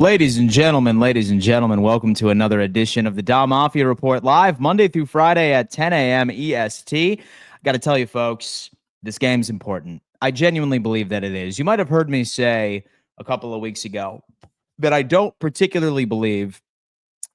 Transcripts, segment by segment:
Ladies and gentlemen, welcome to another edition of the Mafia Report live Monday through Friday at 10 a.m. EST. I got to tell you, folks, this game's important. I genuinely believe that it is. You might have heard me say a couple of weeks ago that I don't particularly believe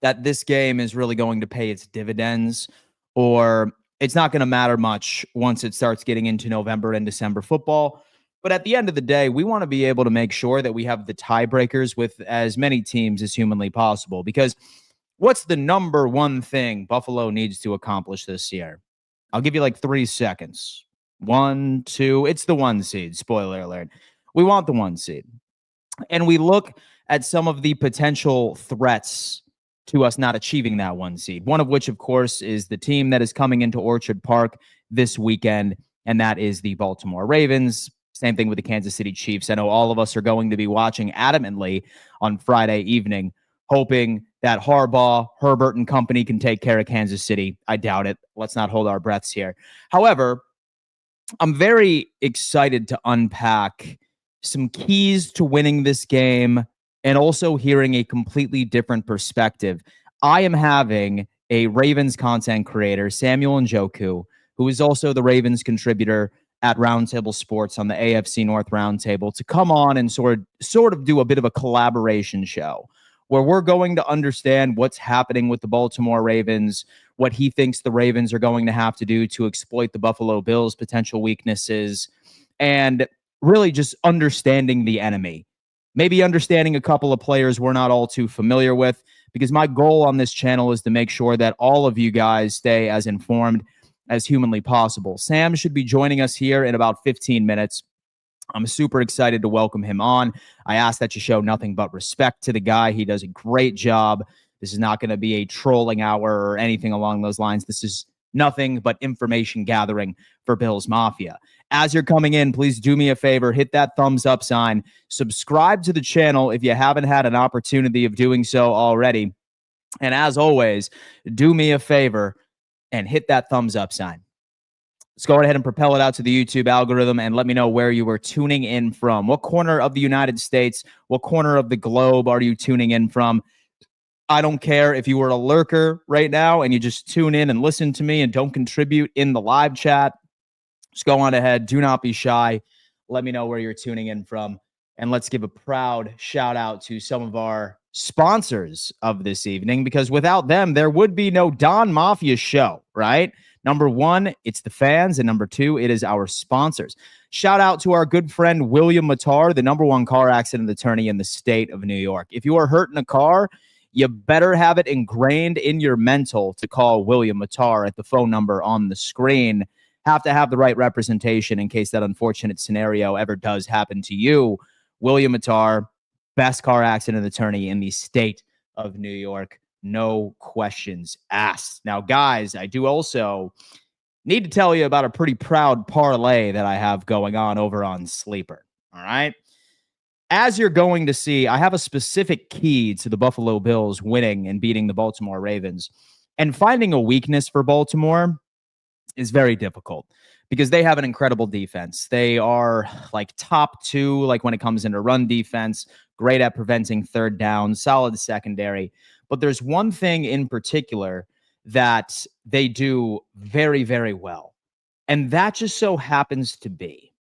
that this game is really going to pay its dividends, or it's not going to matter much once it starts getting into November and December football. But at the end of the day, we want to be able to make sure that we have the tiebreakers with as many teams as humanly possible. Because what's the number one thing Buffalo needs to accomplish this year? I'll give you like 3 seconds. 1, 2. It's the 1 seed. Spoiler alert. We want the 1 seed. And we look at some of the potential threats to us not achieving that 1 seed. One of which, of course, is the team that is coming into Orchard Park this weekend, and that is the Baltimore Ravens. Same thing with the Kansas City Chiefs. I know all of us are going to be watching adamantly on Friday evening, hoping that Harbaugh, Herbert, and company can take care of Kansas City. I doubt it. Let's not hold our breaths here. However, I'm very excited to unpack some keys to winning this game and also hearing a completely different perspective. I am having a Ravens content creator, Samuel Njoku, who is also the Ravens contributor at Roundtable Sports on the AFC North Roundtable, to come on and sort of do a bit of a collaboration show where we're going to understand what's happening with the Baltimore Ravens, what he thinks the Ravens are going to have to do to exploit the Buffalo Bills' potential weaknesses, and really just understanding the enemy. Maybe understanding a couple of players we're not all too familiar with, because my goal on this channel is to make sure that all of you guys stay as informed as humanly possible. Sam should be joining us here in about 15 minutes. I'm super excited to welcome him on. I ask that you show nothing but respect to the guy. He does a great job. This is not going to be a trolling hour or anything along those lines. This is nothing but information gathering for Bills Mafia. As you're coming in, please do me a favor, hit that thumbs up sign, subscribe to the channel if you haven't had an opportunity of doing so already. And as always, do me a favor and hit that thumbs up sign. Let's go ahead and propel it out to the YouTube algorithm and let me know where you are tuning in from. What corner of the United States, what corner of the globe are you tuning in from? I don't care if you were a lurker right now and you just tune in and listen to me and don't contribute in the live chat. Just go on ahead. Do not be shy. Let me know where you're tuning in from. And let's give a proud shout out to some of our sponsors of this evening, because without them, there would be no Don Mafia show, right? Number one, it's the fans. And number two, it is our sponsors. Shout out to our good friend, William Mattar, the #1 car accident attorney in the state of New York. If you are hurt in a car, you better have it ingrained in your mental to call William Mattar at the phone number on the screen. Have to have the right representation in case that unfortunate scenario ever does happen to you. William Mattar, best car accident attorney in the state of New York. No questions asked. Now, guys, I do also need to tell you about a pretty proud parlay that I have going on over on Sleeper. All right. As you're going to see, I have a specific key to the Buffalo Bills winning and beating the Baltimore Ravens. And finding a weakness for Baltimore is very difficult because they have an incredible defense. They are like top 2, like when it comes into run defense, great at preventing third down, solid secondary. But there's one thing in particular that they do very, very well. And that just so happens to be,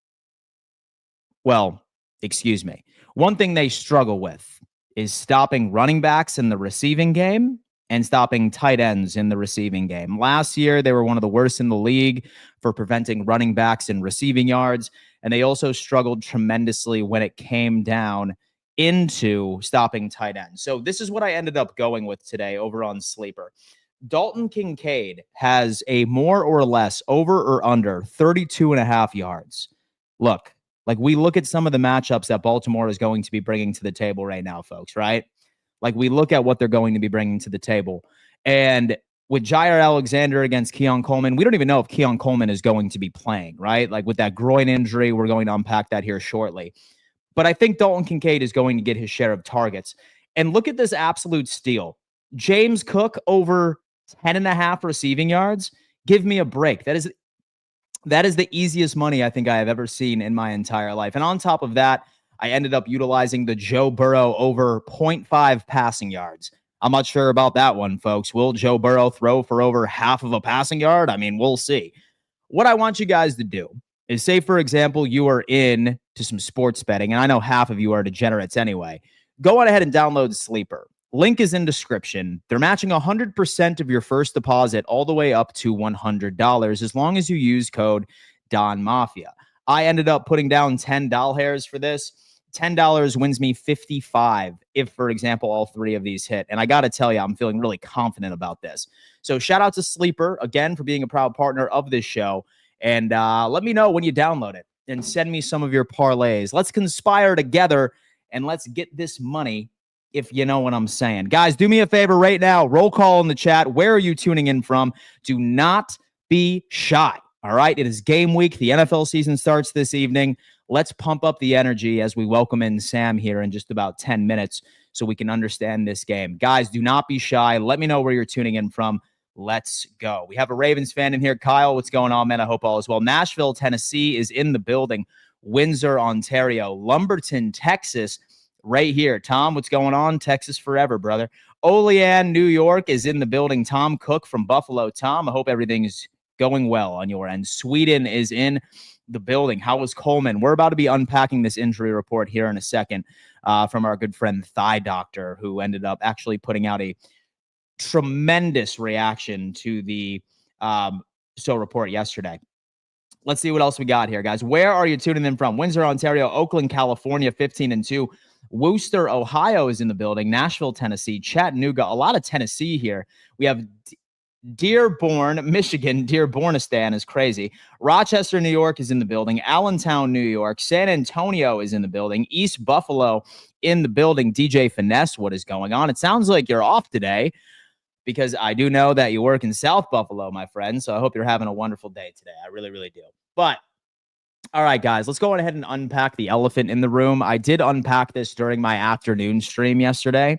well, excuse me. One thing they struggle with is stopping running backs in the receiving game and stopping tight ends in the receiving game. Last year, they were one of the worst in the league for preventing running backs in receiving yards. And they also struggled tremendously when it came down into stopping tight ends. So this is what I ended up going with today over on Sleeper. Dalton Kincaid has a more or less over or under 32.5 yards. Look, like we look at some of the matchups that Baltimore is going to be bringing to the table right now, folks, right? Like we look at what they're going to be bringing to the table. And with Jair Alexander against Keon Coleman, we don't even know if Keon Coleman is going to be playing, right? Like with that groin injury, we're going to unpack that here shortly. But I think Dalton Kincaid is going to get his share of targets. And look at this absolute steal. James Cook over 10.5 receiving yards. Give me a break. That is the easiest money I think I have ever seen in my entire life. And on top of that, I ended up utilizing the Joe Burrow over 0.5 passing yards. I'm not sure about that one, folks. Will Joe Burrow throw for over half of a passing yard? I mean, we'll see. What I want you guys to do is, say, for example, you are in to some sports betting, and I know half of you are degenerates anyway. Go on ahead and download Sleeper. Link is in description. They're matching 100% of your first deposit all the way up to $100 as long as you use code Don Mafia. I ended up putting down $10 for this. $10 wins me 55 if, for example, all three of these hit. And I got to tell you, I'm feeling really confident about this. So shout out to Sleeper, again, for being a proud partner of this show. And let me know when you download it and send me some of your parlays. Let's conspire together and let's get this money, if you know what I'm saying. Guys, do me a favor right now. Roll call in the chat. Where are you tuning in from? Do not be shy. All right. It is game week. The NFL season starts this evening. Let's pump up the energy as we welcome in Sam here in just about 10 minutes so we can understand this game. Guys, do not be shy. Let me know where you're tuning in from. Let's go. We have a Ravens fan in here. Kyle, what's going on, man? I hope all is well. Nashville, Tennessee is in the building. Windsor, Ontario. Lumberton, Texas, right here. Tom, what's going on? Texas forever, brother. Olean, New York is in the building. Tom Cook from Buffalo. Tom, I hope everything is going well on your end. Sweden is in the building. How was Coleman? We're about to be unpacking this injury report here in a second from our good friend Thigh Doctor, who ended up actually putting out a tremendous reaction to the report yesterday. Let's see what else we got here, guys. Where are you tuning in from? Windsor, Ontario, Oakland, California, 15-2. Worcester, Ohio is in the building. Nashville, Tennessee, Chattanooga, a lot of Tennessee here. We have Dearborn, Michigan. Dearbornistan is crazy. Rochester, New York is in the building. Allentown, New York. San Antonio is in the building. East Buffalo in the building. DJ Finesse, what is going on? It sounds like you're off today, because I do know that you work in South Buffalo, my friend. So I hope you're having a wonderful day today. I really, really do. But all right, guys, let's go on ahead and unpack the elephant in the room. I did unpack this during my afternoon stream yesterday.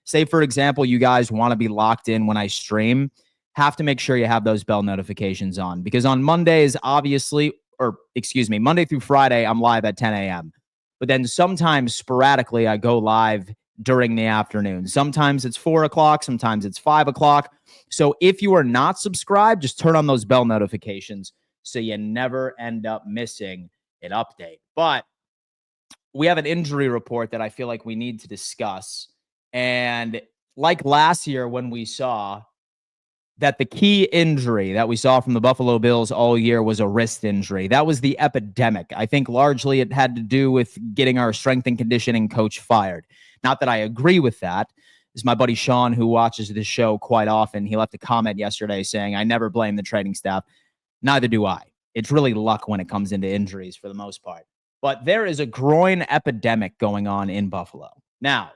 Say, for example, you guys want to be locked in when I stream. Have to make sure you have those bell notifications on, because on Mondays, obviously, Monday through Friday, I'm live at 10 a.m. But then sometimes sporadically, I go live during the afternoon. Sometimes it's 4 o'clock. Sometimes it's 5 o'clock. So if you are not subscribed, just turn on those bell notifications so you never end up missing an update. But we have an injury report that I feel like we need to discuss. And like last year when we saw that the key injury that we saw from the Buffalo Bills all year was a wrist injury. That was the epidemic. I think largely it had to do with getting our strength and conditioning coach fired. Not that I agree with that. This is my buddy Sean, who watches this show quite often. He left a comment yesterday saying, I never blame the training staff. Neither do I. It's really luck when it comes into injuries for the most part. But there is a groin epidemic going on in Buffalo. Now,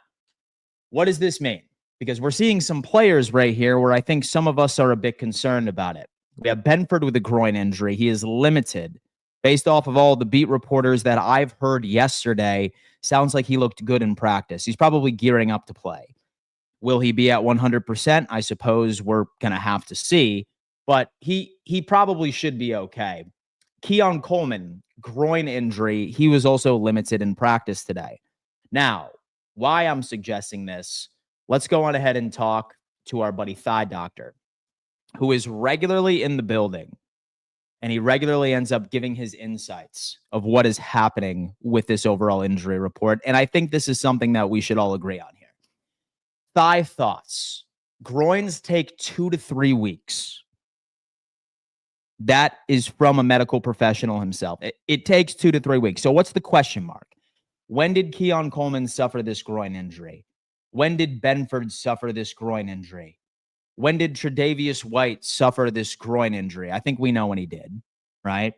what does this mean? Because we're seeing some players right here where I think some of us are a bit concerned about it. We have Benford with a groin injury. He is limited. Based off of all the beat reporters that I've heard yesterday, sounds like he looked good in practice. He's probably gearing up to play. Will he be at 100%? I suppose we're going to have to see. But he probably should be okay. Keon Coleman, groin injury. He was also limited in practice today. Now, why I'm suggesting this, let's go on ahead and talk to our buddy Thigh Doctor, who is regularly in the building, and he regularly ends up giving his insights of what is happening with this overall injury report. And I think this is something that we should all agree on here. Thigh thoughts. Groins take 2 to 3 weeks. That is from a medical professional himself. It takes 2 to 3 weeks. So what's the question mark? When did Keon Coleman suffer this groin injury? When did Benford suffer this groin injury? When did Tre'Davious White suffer this groin injury? I think we know when he did, right?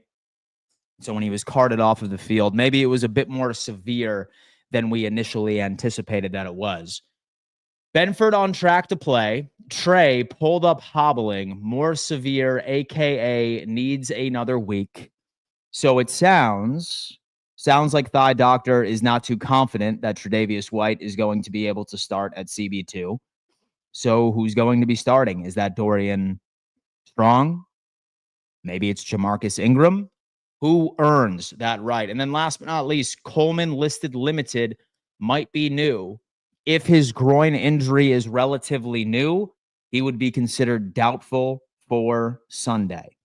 So when he was carted off of the field, maybe it was a bit more severe than we initially anticipated that it was. Benford on track to play. Trey pulled up hobbling, more severe, a.k.a. needs another week. So it sounds like Thigh Doctor is not too confident that Tre'Davious White is going to be able to start at CB2. So who's going to be starting? Is that Dorian Strong? Maybe it's Jamarcus Ingram. Who earns that right? And then last but not least, Coleman listed limited might be new. If his groin injury is relatively new, he would be considered doubtful for Sunday,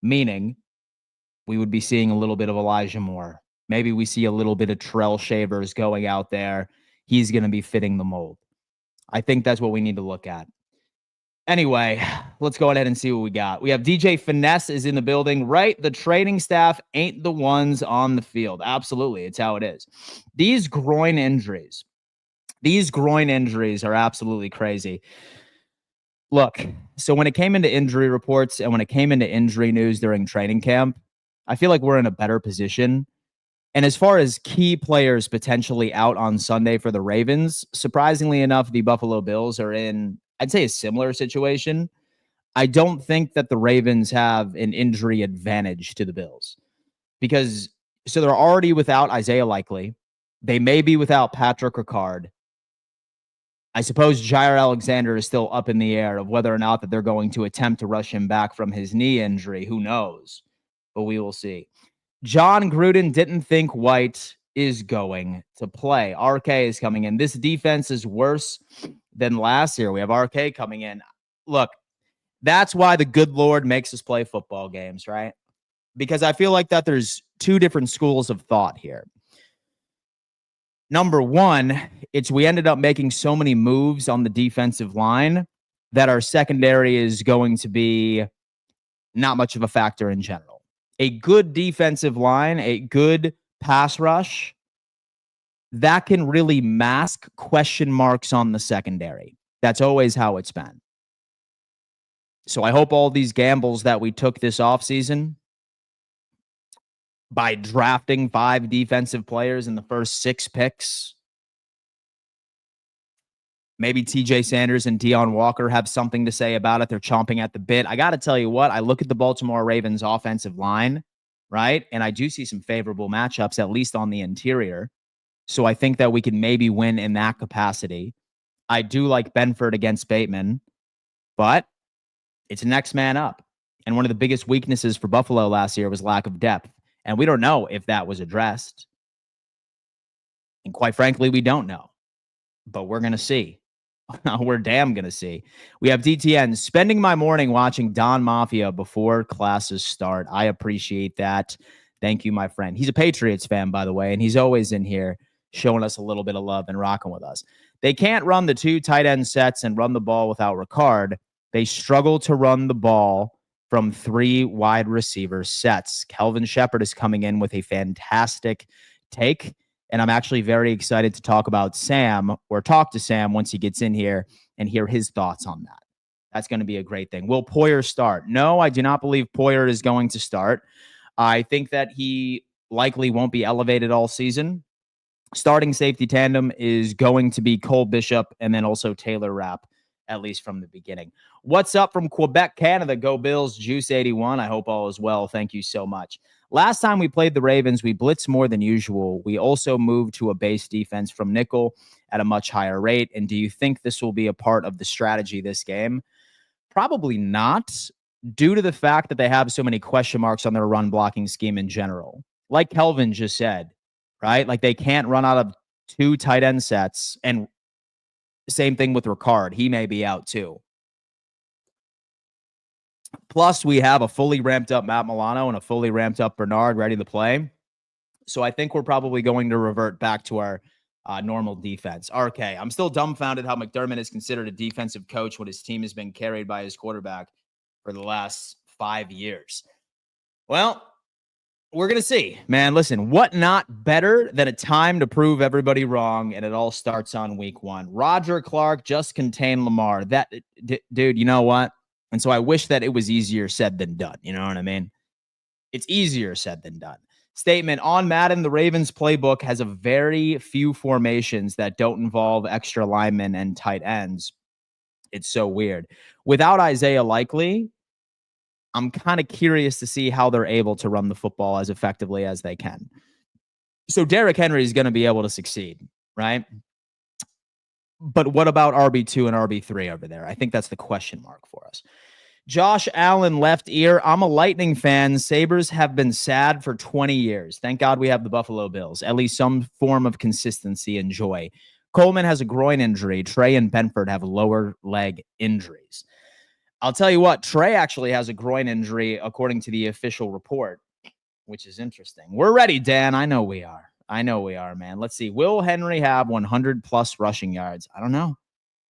meaning we would be seeing a little bit of Elijah Moore. Maybe we see a little bit of Terrell Shavers going out there. He's going to be fitting the mold. I think that's what we need to look at. Anyway, let's go ahead and see what we got. We have DJ Finesse is in the building, right? The training staff ain't the ones on the field. Absolutely. It's how it is. These groin injuries are absolutely crazy. Look, so when it came into injury reports and when it came into injury news during training camp, I feel like we're in a better position. And as far as key players potentially out on Sunday for the Ravens, surprisingly enough, the Buffalo Bills are in, I'd say, a similar situation. I don't think that the Ravens have an injury advantage to the Bills because so they're already without Isaiah Likely. They may be without Patrick Ricard. I suppose Jair Alexander is still up in the air of whether or not that they're going to attempt to rush him back from his knee injury. Who knows? But we will see. John Gruden didn't think White is going to play. RK is coming in. This defense is worse than last year. We have RK coming in. Look, that's why the good Lord makes us play football games, right? Because I feel like that there's two different schools of thought here. Number one, it's we ended up making so many moves on the defensive line that our secondary is going to be not much of a factor in general. A good defensive line, a good pass rush, that can really mask question marks on the secondary. That's always how it's been. So I hope all these gambles that we took this offseason by drafting 5 defensive players in the first 6 picks, maybe TJ Sanders and Deion Walker have something to say about it. They're chomping at the bit. I got to tell you what, I look at the Baltimore Ravens offensive line, right? And I do see some favorable matchups, at least on the interior. So I think that we can maybe win in that capacity. I do like Benford against Bateman, but it's next man up. And one of the biggest weaknesses for Buffalo last year was lack of depth. And we don't know if that was addressed. And quite frankly, we don't know. But we're going to see. We're damn going to see. We have DTN spending my morning watching Don Mafia before classes start. I appreciate that. Thank you, my friend. He's a Patriots fan, by the way, and he's always in here showing us a little bit of love and rocking with us. They can't run the 2 tight end sets and run the ball without Ricard. They struggle to run the ball from 3 wide receiver sets. Kelvin Shepard is coming in with a fantastic take. And I'm actually very excited to talk to Sam once he gets in here and hear his thoughts on that. That's going to be a great thing. Will Poyer start? No, I do not believe Poyer is going to start. I think that he likely won't be elevated all season. Starting safety tandem is going to be Cole Bishop and then also Taylor Rapp, at least from the beginning. What's up from Quebec, Canada? Go Bills, Juice 81. I hope all is well. Thank you so much. Last time we played the Ravens, we blitzed more than usual. We also moved to a base defense from nickel at a much higher rate. And do you think this will be a part of the strategy this game? Probably not, due to the fact that they have so many question marks on their run blocking scheme in general. Like Kelvin just said, right? Like they can't run out of 2 tight end sets. And same thing with Ricard. He may be out too. Plus, we have a fully ramped up Matt Milano and a fully ramped up Bernard ready to play. So I think we're probably going to revert back to our normal defense. RK, I'm still dumbfounded how McDermott is considered a defensive coach when his team has been carried by his quarterback for the last 5 years. Well, we're going to see. Man, listen, what not better than a time to prove everybody wrong, and it all starts on week 1. Roger Clark, just contain Lamar. That, dude, you know what? And so I wish that it was easier said than done. You know what I mean? It's easier said than done. Statement on Madden, the Ravens playbook has a very few formations that don't involve extra linemen and tight ends. It's so weird. Without Isaiah Likely, I'm kind of curious to see how they're able to run the football as effectively as they can. So Derrick Henry is going to be able to succeed, right? But what about RB2 and RB3 over there? I think that's the question mark for us. Josh Allen, left ear. I'm a Lightning fan. Sabres have been sad for 20 years. Thank God we have the Buffalo Bills. At least some form of consistency and joy. Coleman has a groin injury. Trey and Benford have lower leg injuries. I'll tell you what, Trey actually has a groin injury according to the official report, which is interesting. We're ready, Dan. I know we are. Man. Let's see. Will Henry have 100+ rushing yards? I don't know.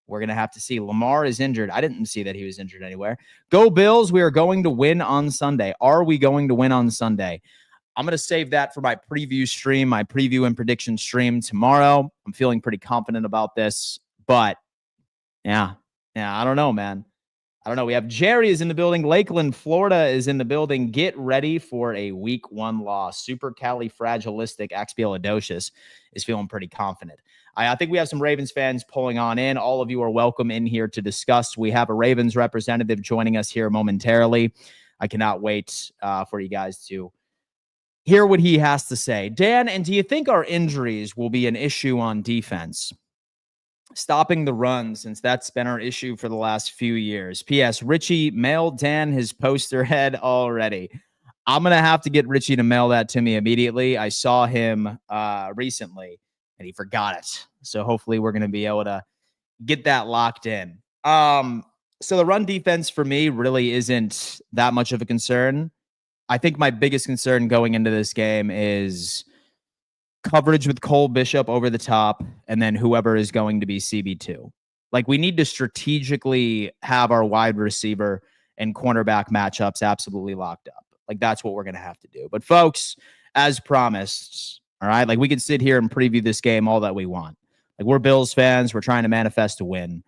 We're going to have to see. Lamar is injured. I didn't see that he was injured anywhere. Go Bills. We are going to win on Sunday. Are we going to win on Sunday? I'm going to save that for my preview stream, my preview and prediction stream tomorrow. I'm feeling pretty confident about this, but yeah, I don't know, man. I don't know. We have Jerry is in the building. Lakeland, Florida is in the building. Get ready for a week 1 loss. Supercalifragilisticexpialidocious is feeling pretty confident. I think we have some Ravens fans pulling on in. All of you are welcome in here to discuss. We have a Ravens representative joining us here momentarily. I cannot wait for you guys to hear what he has to say. Dan, and do you think our injuries will be an issue on defense? Stopping the run, since that's been our issue for the last few years. P.S. Richie mailed Dan his poster head already. I'm going to have to get Richie to mail that to me immediately. I saw him recently, and he forgot it. So hopefully we're going to be able to get that locked in. So the run defense for me really isn't that much of a concern. I think my biggest concern going into this game is coverage with Cole Bishop over the top, and then whoever is going to be CB2. Like, we need to strategically have our wide receiver and cornerback matchups absolutely locked up. Like, that's what we're going to have to do. But folks, as promised, all right, like, we can sit here and preview this game all that we want. Like, we're Bills fans. We're trying to manifest a win.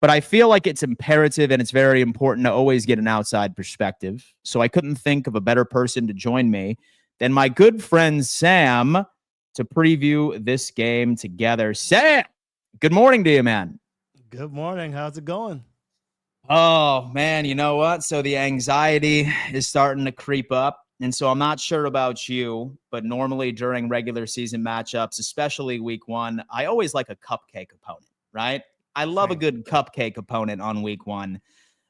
But I feel like it's imperative and it's very important to always get an outside perspective. So I couldn't think of a better person to join me than my good friend Sam to preview this game together. Sam, good morning to you, man. Good morning. How's it going? Oh, man, you know what? So the anxiety is starting to creep up. And so I'm not sure about you, but normally during regular season matchups, especially week 1, I always like a cupcake opponent, right? I love a good cupcake opponent on week 1,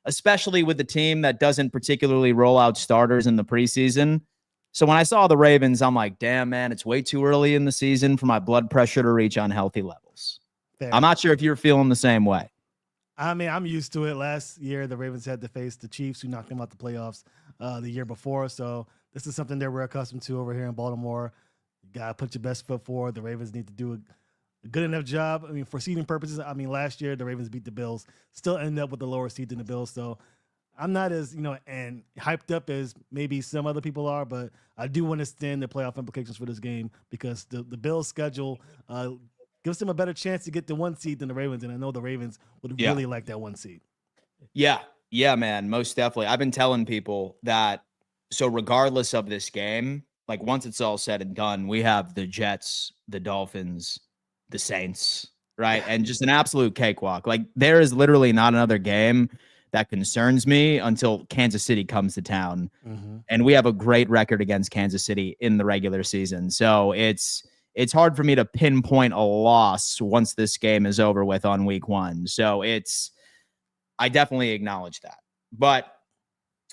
especially with the team that doesn't particularly roll out starters in the preseason. So when I saw the Ravens, I'm like, damn, man, it's way too early in the season for my blood pressure to reach unhealthy levels. Fair. I'm not sure if you're feeling the same way. I mean, I'm used to it. Last year, the Ravens had to face the Chiefs, who knocked them out the playoffs the year before. So this is something that we're accustomed to over here in Baltimore. You got to put your best foot forward. The Ravens need to do a good enough job. I mean, for seeding purposes, I mean, last year, the Ravens beat the Bills, still ended up with the lower seed than the Bills. So I'm not as, and hyped up as maybe some other people are, but I do want to stand the playoff implications for this game because the Bills' schedule gives them a better chance to get the 1 seed than the Ravens, and I know the Ravens would really like that 1 seed. Yeah, man, most definitely. I've been telling people that, so regardless of this game, like once it's all said and done, we have the Jets, the Dolphins, the Saints, right? And just an absolute cakewalk. Like, there is literally not another game that concerns me until Kansas City comes to town. Mm-hmm. And we have a great record against Kansas City in the regular season. So it's hard for me to pinpoint a loss once this game is over with on week 1. So I definitely acknowledge that. But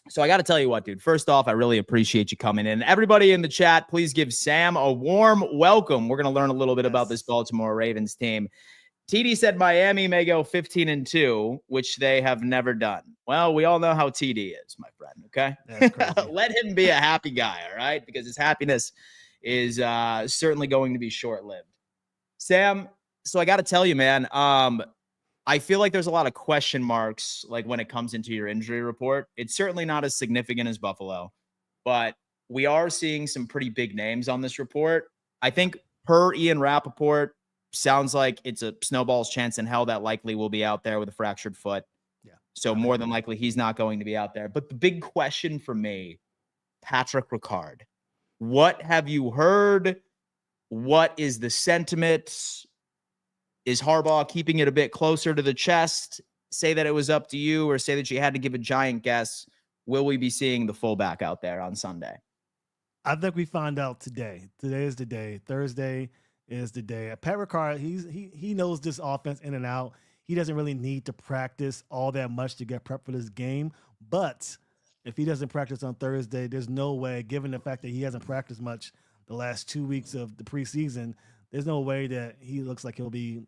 so I got to tell you what, dude, first off, I really appreciate you coming in. Everybody in the chat, please give Sam a warm welcome. We're going to learn a little bit about this Baltimore Ravens team. TD said Miami may go 15-2, which they have never done. Well, we all know how TD is, my friend, okay? That's crazy. Let him be a happy guy, all right? Because his happiness is certainly going to be short-lived. Sam, so I got to tell you, man, I feel like there's a lot of question marks like when it comes into your injury report. It's certainly not as significant as Buffalo, but we are seeing some pretty big names on this report. I think per Ian Rappaport, sounds like it's a snowball's chance in hell that likely will be out there with a fractured foot. Yeah. So more than likely he's not going to be out there. But the big question for me, Patrick Ricard, what have you heard? What is the sentiment? Is Harbaugh keeping it a bit closer to the chest? Say that it was up to you, or say that you had to give a giant guess. Will we be seeing the fullback out there on Sunday? I think we find out today. Today is the day. Thursday is the day. Pat Ricard, he knows this offense in and out. He doesn't really need to practice all that much to get prepped for this game. But if he doesn't practice on Thursday, there's no way, given the fact that he hasn't practiced much the last 2 weeks of the preseason, there's no way that he looks like he'll be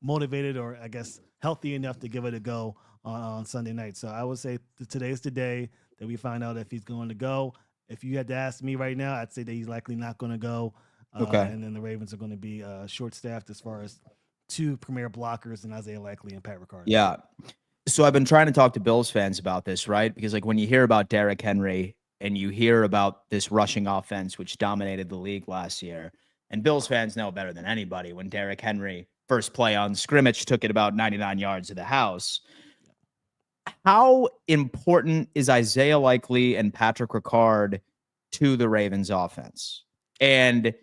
motivated or, I guess, healthy enough to give it a go on Sunday night. So I would say today's the day that we find out if he's going to go. If you had to ask me right now, I'd say that he's likely not going to go. Okay. And then the Ravens are going to be short-staffed as far as two premier blockers and Isaiah Likely and Pat Ricard. Yeah. So I've been trying to talk to Bills fans about this, right? Because like when you hear about Derrick Henry and you hear about this rushing offense, which dominated the league last year, and Bills fans know better than anybody when Derrick Henry first play on scrimmage took it about 99 yards of the house. How important is Isaiah Likely and Patrick Ricard to the Ravens offense? And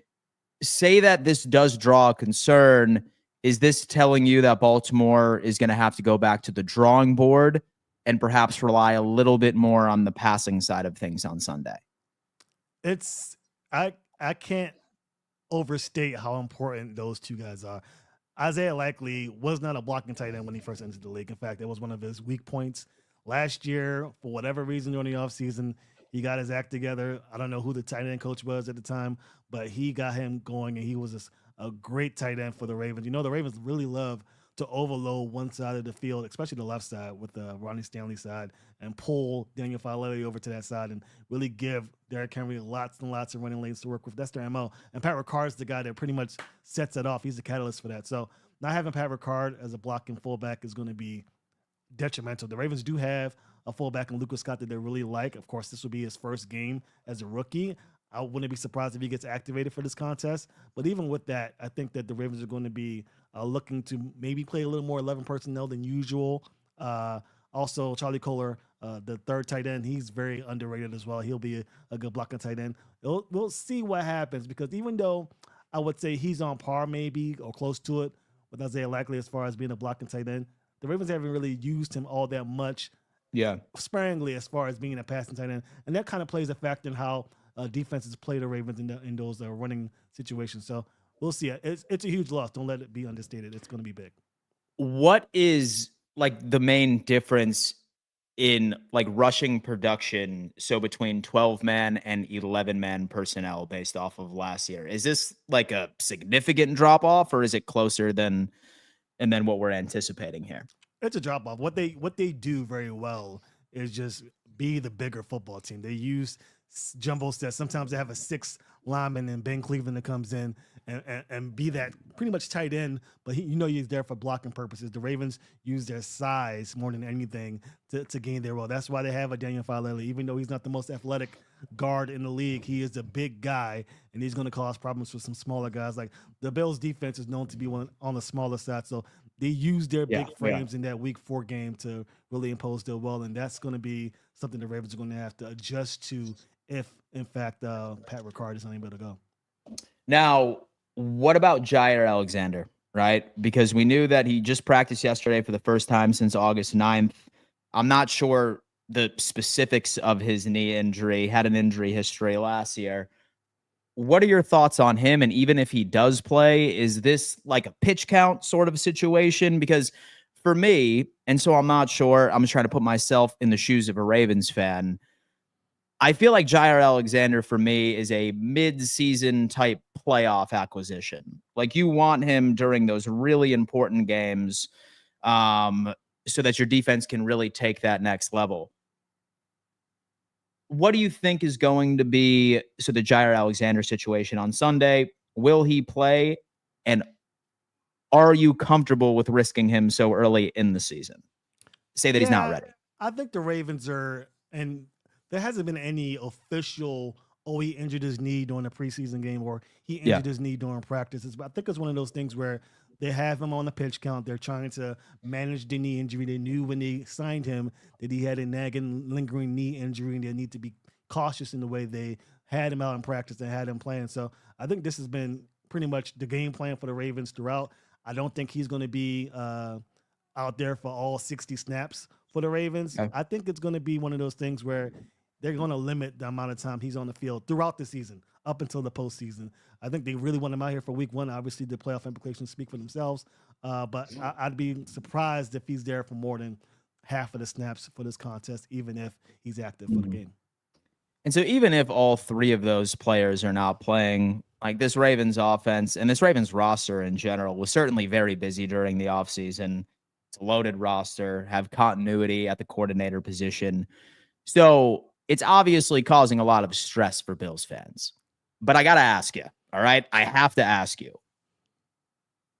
say that this does draw a concern. Is this telling you that Baltimore is going to have to go back to the drawing board and perhaps rely a little bit more on the passing side of things on Sunday? It's I can't overstate how important those two guys are. Isaiah Likely was not a blocking tight end when he first entered the league. In fact, it was one of his weak points last year. For whatever reason during the offseason, he got his act together. I don't know who the tight end coach was at the time, but he got him going, and he was a great tight end for the Ravens. The Ravens really love to overload one side of the field, especially the left side with the Ronnie Stanley side, and pull Daniel Falele over to that side and really give Derrick Henry lots and lots of running lanes to work with. That's their MO. And Pat Ricard's the guy that pretty much sets it off. He's the catalyst for that. So not having Pat Ricard as a blocking fullback is going to be detrimental. The Ravens do have a fullback in Lucas Scott that they really like. Of course, this will be his first game as a rookie. I wouldn't be surprised if he gets activated for this contest. But even with that, I think that the Ravens are going to be looking to maybe play a little more 11 personnel than usual. Also, Charlie Kohler, the third tight end, he's very underrated as well. He'll be a good blocking tight end. We'll see what happens, because even though I would say he's on par maybe or close to it with Isaiah Likely as far as being a blocking tight end, the Ravens haven't really used him all that much. Yeah. Sparingly as far as being a passing tight end. And that kind of plays a factor in how defenses play the Ravens in those running situations. So we'll see. It's a huge loss. Don't let it be understated. It's going to be big. What is like the main difference in like rushing production? So between 12-man and 11-man personnel based off of last year, is this like a significant drop off, or is it closer than what we're anticipating here? It's a drop off. What they do very well is just be the bigger football team. They use jumbo sets. Sometimes they have a 6 lineman and Ben Cleveland that comes in and be that pretty much tight end, but he's there for blocking purposes. The Ravens use their size more than anything to gain their role. That's why they have a Daniel Falele. Even though he's not the most athletic guard in the league, he is a big guy, and he's going to cause problems for some smaller guys. Like the Bills' defense is known to be one on the smaller side, so they use their big frames in that Week 4 game to really impose their will, and that's going to be something the Ravens are going to have to adjust to if, in fact, Pat Ricard is unable to go. Now, what about Jair Alexander, right? Because we knew that he just practiced yesterday for the first time since August 9th. I'm not sure the specifics of his knee injury, had an injury history last year. What are your thoughts on him? And even if he does play, is this like a pitch count sort of situation? Because for me, and so I'm not sure, I'm just trying to put myself in the shoes of a Ravens fan. I feel like Jair Alexander for me is a mid-season type playoff acquisition. Like you want him during those really important games so that your defense can really take that next level. What do you think is going to be the Jair Alexander situation on Sunday? Will he play? And are you comfortable with risking him so early in the season? Say that he's not ready. I think the Ravens are, and there hasn't been any official, he injured his knee during the preseason game or he injured his knee during practices. But I think it's one of those things where they have him on the pitch count. They're trying to manage the knee injury. They knew when they signed him that he had a nagging, lingering knee injury, and they need to be cautious in the way they had him out in practice and had him playing. So I think this has been pretty much the game plan for the Ravens throughout. I don't think he's going to be out there for all 60 snaps for the Ravens. Okay. I think it's going to be one of those things where they're going to limit the amount of time he's on the field throughout the season, up until the postseason. I think they really want him out here for Week 1. Obviously, the playoff implications speak for themselves. But I'd be surprised if he's there for more than half of the snaps for this contest, even if he's active for the game. And so even if all three of those players are not playing, like this Ravens offense and this Ravens roster in general was certainly very busy during the offseason. It's a loaded roster, have continuity at the coordinator position. So it's obviously causing a lot of stress for Bills fans. But I got to ask you, all right? I have to ask you,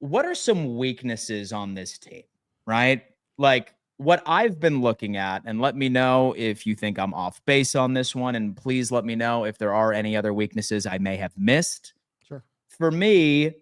what are some weaknesses on this team, right? Like what I've been looking at, and let me know if you think I'm off base on this one. And please let me know if there are any other weaknesses I may have missed. Sure. For me,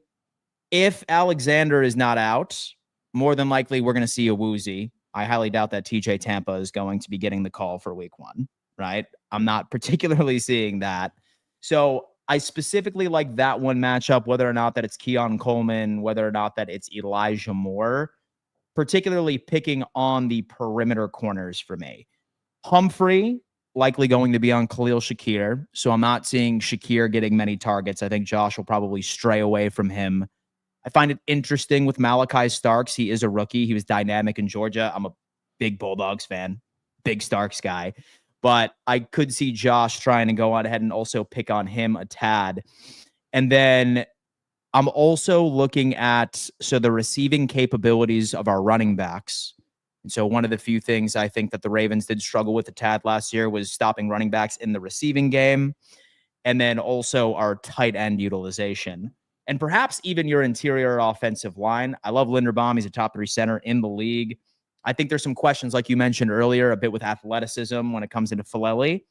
if Alexander is not out, more than likely we're going to see a woozy. I highly doubt that TJ Tampa is going to be getting the call for week 1, right? I'm not particularly seeing that. So I specifically like that one matchup, whether or not that it's Keon Coleman, whether or not that it's Elijah Moore, particularly picking on the perimeter corners for me. Humphrey, likely going to be on Khalil Shakir. So I'm not seeing Shakir getting many targets. I think Josh will probably stray away from him. I find it interesting with Malachi Starks. He is a rookie. He was dynamic in Georgia. I'm a big Bulldogs fan, big Starks guy. But I could see Josh trying to go on ahead and also pick on him a tad. And then I'm also looking at the receiving capabilities of our running backs. And so one of the few things I think that the Ravens did struggle with a tad last year was stopping running backs in the receiving game. And then also our tight end utilization. And perhaps even your interior offensive line. I love Linderbaum. He's a top 3 center in the league. I think there's some questions, like you mentioned earlier, a bit with athleticism when it comes into Filelli.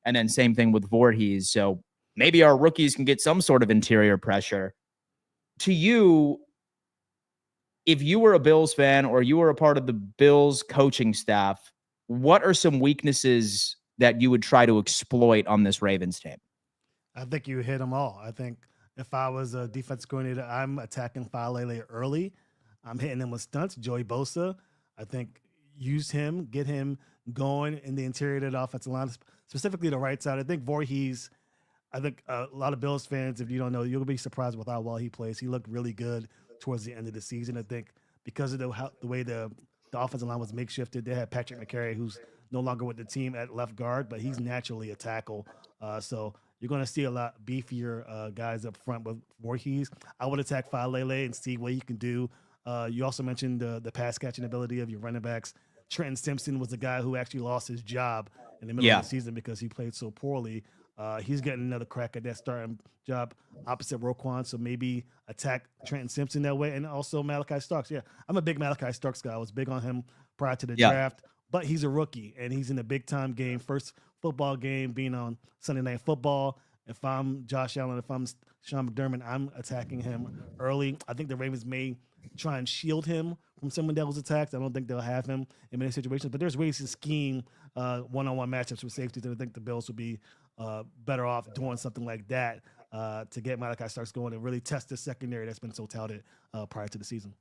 And then same thing with Voorhees. So maybe our rookies can get some sort of interior pressure. To you, if you were a Bills fan or you were a part of the Bills coaching staff, what are some weaknesses that you would try to exploit on this Ravens team? I think you hit them all. I think if I was a defense coordinator, I'm attacking Falele early. I'm hitting him with stunts. Joey Bosa, I think use him, get him going in the interior of the offensive line, specifically the right side. I think Voorhees, I think a lot of Bills fans, if you don't know, you'll be surprised with how well he plays. He looked really good towards the end of the season. I think because of the way the offensive line was makeshifted, they had Patrick McCary, who's no longer with the team at left guard, but he's naturally a tackle. So you're going to see a lot beefier guys up front with Voorhees. I would attack Falele and see what he can do. You also mentioned the pass catching ability of your running backs. Trenton Simpson was the guy who actually lost his job in the middle of the season because he played so poorly. He's getting another crack at that starting job opposite Roquan, so maybe attack Trenton Simpson that way, and also Malachi Starks. Yeah, I'm a big Malachi Starks guy. I was big on him prior to the draft, but he's a rookie, and he's in a big-time game, first football game, being on Sunday Night Football. If I'm Josh Allen, if I'm Sean McDermott, I'm attacking him early. I think the Ravens may try and shield him from someone that was attacked. I don't think they'll have him in many situations, but there's ways to scheme one-on-one matchups with safeties, and I think the Bills will be better off doing something like that to get Malachi Starks going and really test the secondary that's been so touted prior to the season.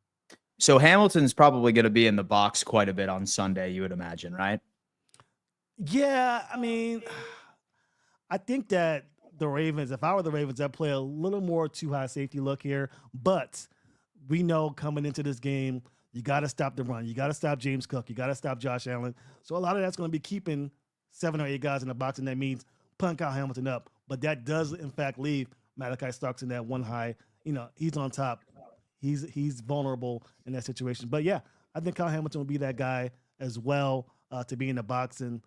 So Hamilton's probably going to be in the box quite a bit on Sunday, you would imagine, right? Yeah, I mean, I think that the Ravens, if I were the Ravens, I'd play a little more too high safety look here. But we know coming into this game, you got to stop the run. You got to stop James Cook. You got to stop Josh Allen. So a lot of that's going to be keeping 7 or 8 guys in the box, and that means punk Kyle Hamilton up. But that does, in fact, leave Malachi Starks in that one high. He's on top. He's vulnerable in that situation. But, yeah, I think Kyle Hamilton will be that guy as well to be in the box. And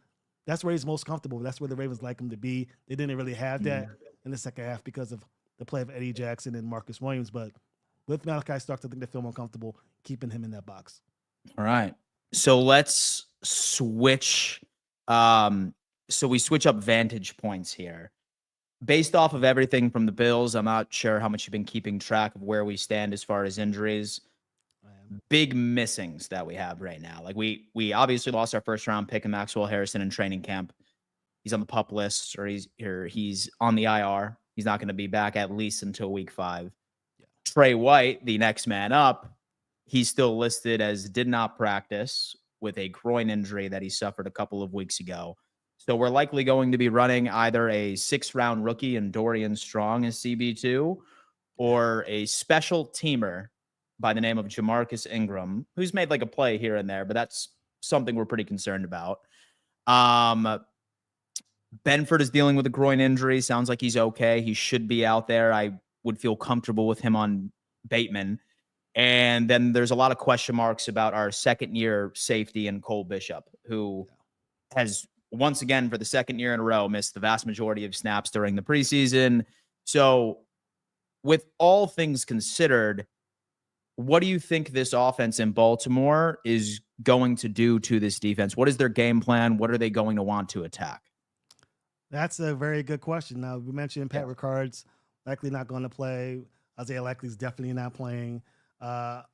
that's where he's most comfortable. That's where the Ravens like him to be. They didn't really have that in the second half because of the play of Eddie Jackson and Marcus Williams. But with Malachi Starks, I think they feel more comfortable keeping him in that box. All right. So let's switch. So we switch up vantage points here. Based off of everything from the Bills, I'm not sure how much you've been keeping track of where we stand as far as injuries. Big missings that we have right now. Like we obviously lost our first round pick in Maxwell Harrison in training camp. He's on the PUP list, or he's on the IR. He's not going to be back at least until week 5. Yeah. Trey White, the next man up, he's still listed as did not practice with a groin injury that he suffered a couple of weeks ago. So we're likely going to be running either a 6th-round rookie and Dorian Strong as CB2 or a special teamer by the name of Jamarcus Ingram, who's made like a play here and there, but that's something we're pretty concerned about. Benford is dealing with a groin injury. Sounds like he's okay. He should be out there. I would feel comfortable with him on Bateman. And then there's a lot of question marks about our second-year safety and Cole Bishop, who has once again for the second year in a row missed the vast majority of snaps during the preseason. So with all things considered, what do you think this offense in Baltimore is going to do to this defense? What is their game plan? What are they going to want to attack? That's a very good question. Now, we mentioned Pat Ricard's likely not going to play. Isaiah Likely's definitely not playing. I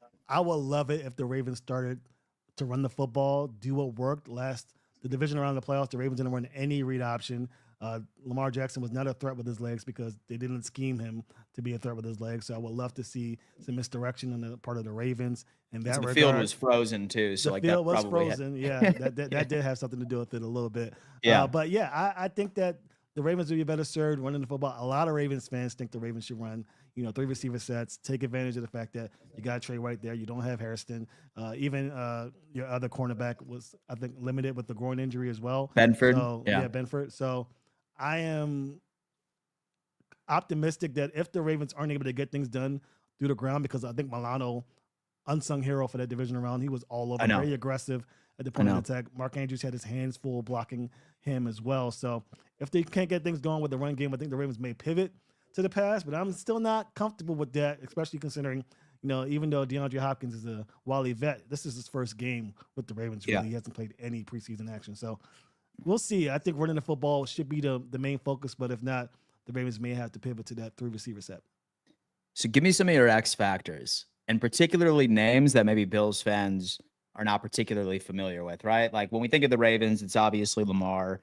would love it if the Ravens started to run the football, do what worked the division around the playoffs. The Ravens didn't run any read option. Lamar Jackson was not a threat with his legs because they didn't scheme him to be a threat with his legs. So I would love to see some misdirection on the part of the Ravens. And that the field was frozen too, so the field was frozen. Yeah, that did have something to do with it a little bit. Yeah, but yeah, I think that the Ravens would be better served running the football. A lot of Ravens fans think the Ravens should run, 3 receiver sets, take advantage of the fact that you got Trey White there. You don't have Hairston. Even your other cornerback was, I think, limited with the groin injury as well. Benford. So, Benford. So I am optimistic that if the Ravens aren't able to get things done through the ground, because I think Milano, unsung hero for that division round, he was all over, very aggressive at the point of attack. Mark Andrews had his hands full blocking him as well. So if they can't get things going with the run game, I think the Ravens may pivot to the pass, but I'm still not comfortable with that, especially considering, even though DeAndre Hopkins is a Wally vet, this is his first game with the Ravens. Really. He hasn't played any preseason action. So we'll see. I think running the football should be the main focus, but if not, the Ravens may have to pivot to that 3 receiver set. So give me some of your X factors, and particularly names that maybe Bills fans are not particularly familiar with, right? Like when we think of the Ravens, it's obviously Lamar,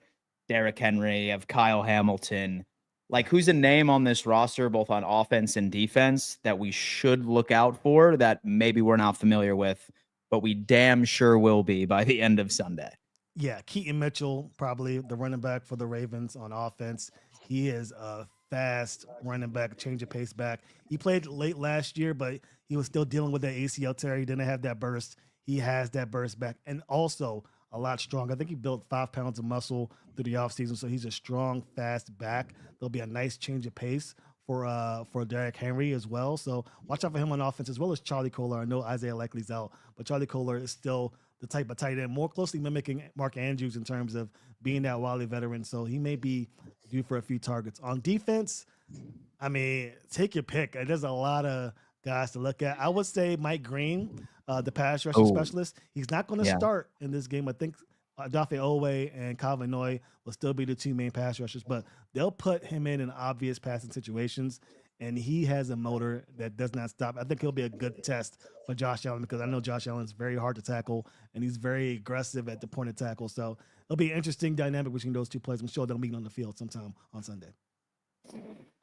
Derrick Henry, of Kyle Hamilton. Like who's a name on this roster, both on offense and defense, that we should look out for that maybe we're not familiar with, but we damn sure will be by the end of Sunday? Yeah, Keaton Mitchell, probably the running back for the Ravens on offense. He is a fast running back, change of pace back. He played late last year, but he was still dealing with that ACL tear. He didn't have that burst. He has that burst back, and also a lot strong. I think he built 5 pounds of muscle through the offseason, so he's a strong, fast back. There'll be a nice change of pace for Derrick Henry as well. So watch out for him on offense, as well as Charlie Kolar. I know Isaiah Likely's out, but Charlie Kolar is still the type of tight end, more closely mimicking Mark Andrews in terms of being that Wally veteran. So he may be due for a few targets. On defense, I mean, take your pick. There's a lot of guys to look at. I would say Mike Green, the pass rushing specialist. He's not going to start in this game. I think Dafe Owe and Calvin Noy will still be the 2 main pass rushers, but they'll put him in obvious passing situations, and he has a motor that does not stop. I think he'll be a good test for Josh Allen, because I know Josh Allen's very hard to tackle, and he's very aggressive at the point of tackle. So it'll be an interesting dynamic between those 2 players. I'm sure they'll meet on the field sometime on Sunday.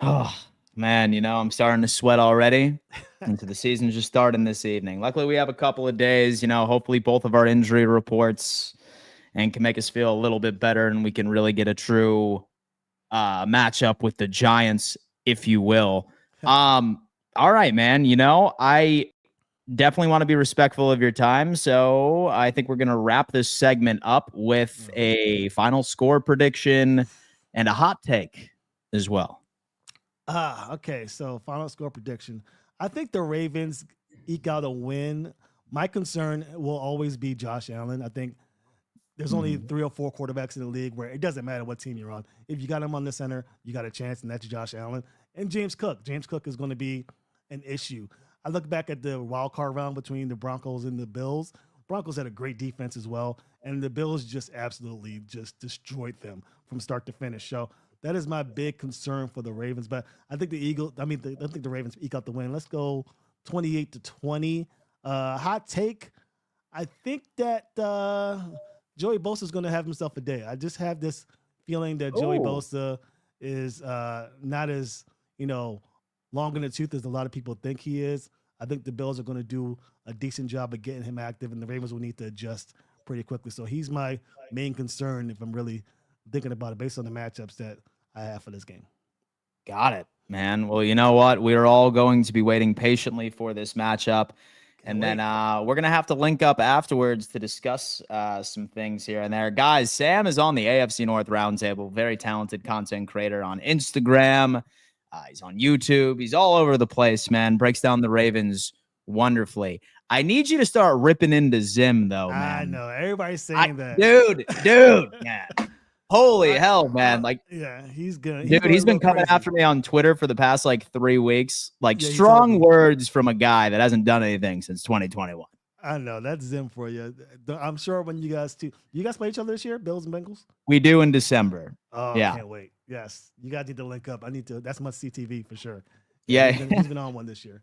Oh, man, I'm starting to sweat already. Into the season just starting this evening. Luckily, we have a couple of days, hopefully both of our injury reports and can make us feel a little bit better, and we can really get a true matchup with the Giants, if you will. All right, man. I definitely want to be respectful of your time, so I think we're going to wrap this segment up with a final score prediction and a hot take as well. Okay. So final score prediction. I think the Ravens eke out a win. My concern will always be Josh Allen. I think there's only 3 or 4 quarterbacks in the league where it doesn't matter what team you're on. If you got him on the center, you got a chance, and that's Josh Allen. And James Cook. James Cook is going to be an issue. I look back at the wild card round between the Broncos and the Bills. Broncos had a great defense as well, and the Bills just absolutely just destroyed them from start to finish. So that is my big concern for the Ravens. But I think I think the Ravens eke out the win. Let's go 28-20. Hot take. I think that Joey Bosa is going to have himself a day. I just have this feeling that Joey Bosa is not as, long in the tooth as a lot of people think he is. I think the Bills are going to do a decent job of getting him active, and the Ravens will need to adjust pretty quickly. So he's my main concern if I'm really thinking about it based on the matchups that I have for this game. Got it, man. Well, you know what? We're all going to be waiting patiently for this matchup. And then we're going to have to link up afterwards to discuss some things here and there. Guys, Sam is on the AFC North Roundtable, very talented content creator on Instagram. He's on YouTube. He's all over the place, man. Breaks down the Ravens wonderfully. I need you to start ripping into Zim, though, man. I know. Everybody's saying that. Dude, man. Holy hell, man. Yeah, he's good. Dude, he's been coming after me on Twitter for the past 3 weeks. Strong words from a guy that hasn't done anything since 2021. I know. That's Zim for you. I'm sure when you guys play each other this year, Bills and Bengals? We do in December. Oh, yeah. I can't wait. Yes. You guys need to link up. That's my CTV for sure. Yeah. He's been on one this year.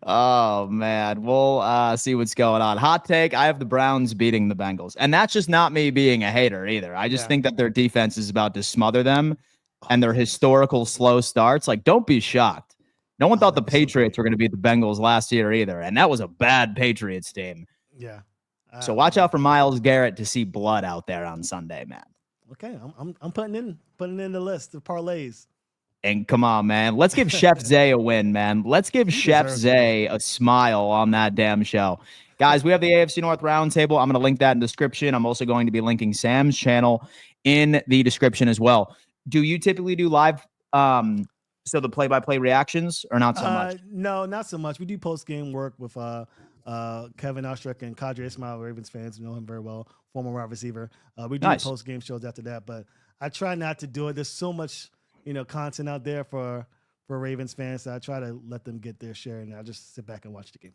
Oh, man. We'll see what's going on. Hot take, I have the Browns beating the Bengals. And that's just not me being a hater either. I just think that their defense is about to smother them and their historical slow starts. Don't be shocked. No one thought the Patriots were going to beat the Bengals last year either. And that was a bad Patriots team. Yeah. So watch out for Myles Garrett to see blood out there on Sunday, man. Okay. I'm putting in the list of parlays. And come on, man. Let's give Chef Zay a win, man. Let's give Chef Zay a smile on that damn show. Guys, we have the AFC North Roundtable. I'm going to link that in the description. I'm also going to be linking Sam's channel in the description as well. Do you typically do live, so the play-by-play reactions, or not so much? No, not so much. We do post-game work with Kevin Ostrick and Kadri Ismail, Ravens fans who know him very well, former wide receiver. We do post-game shows after that, but I try not to do it. There's so much content out there for Ravens fans. So I try to let them get their share, and I just sit back and watch the game.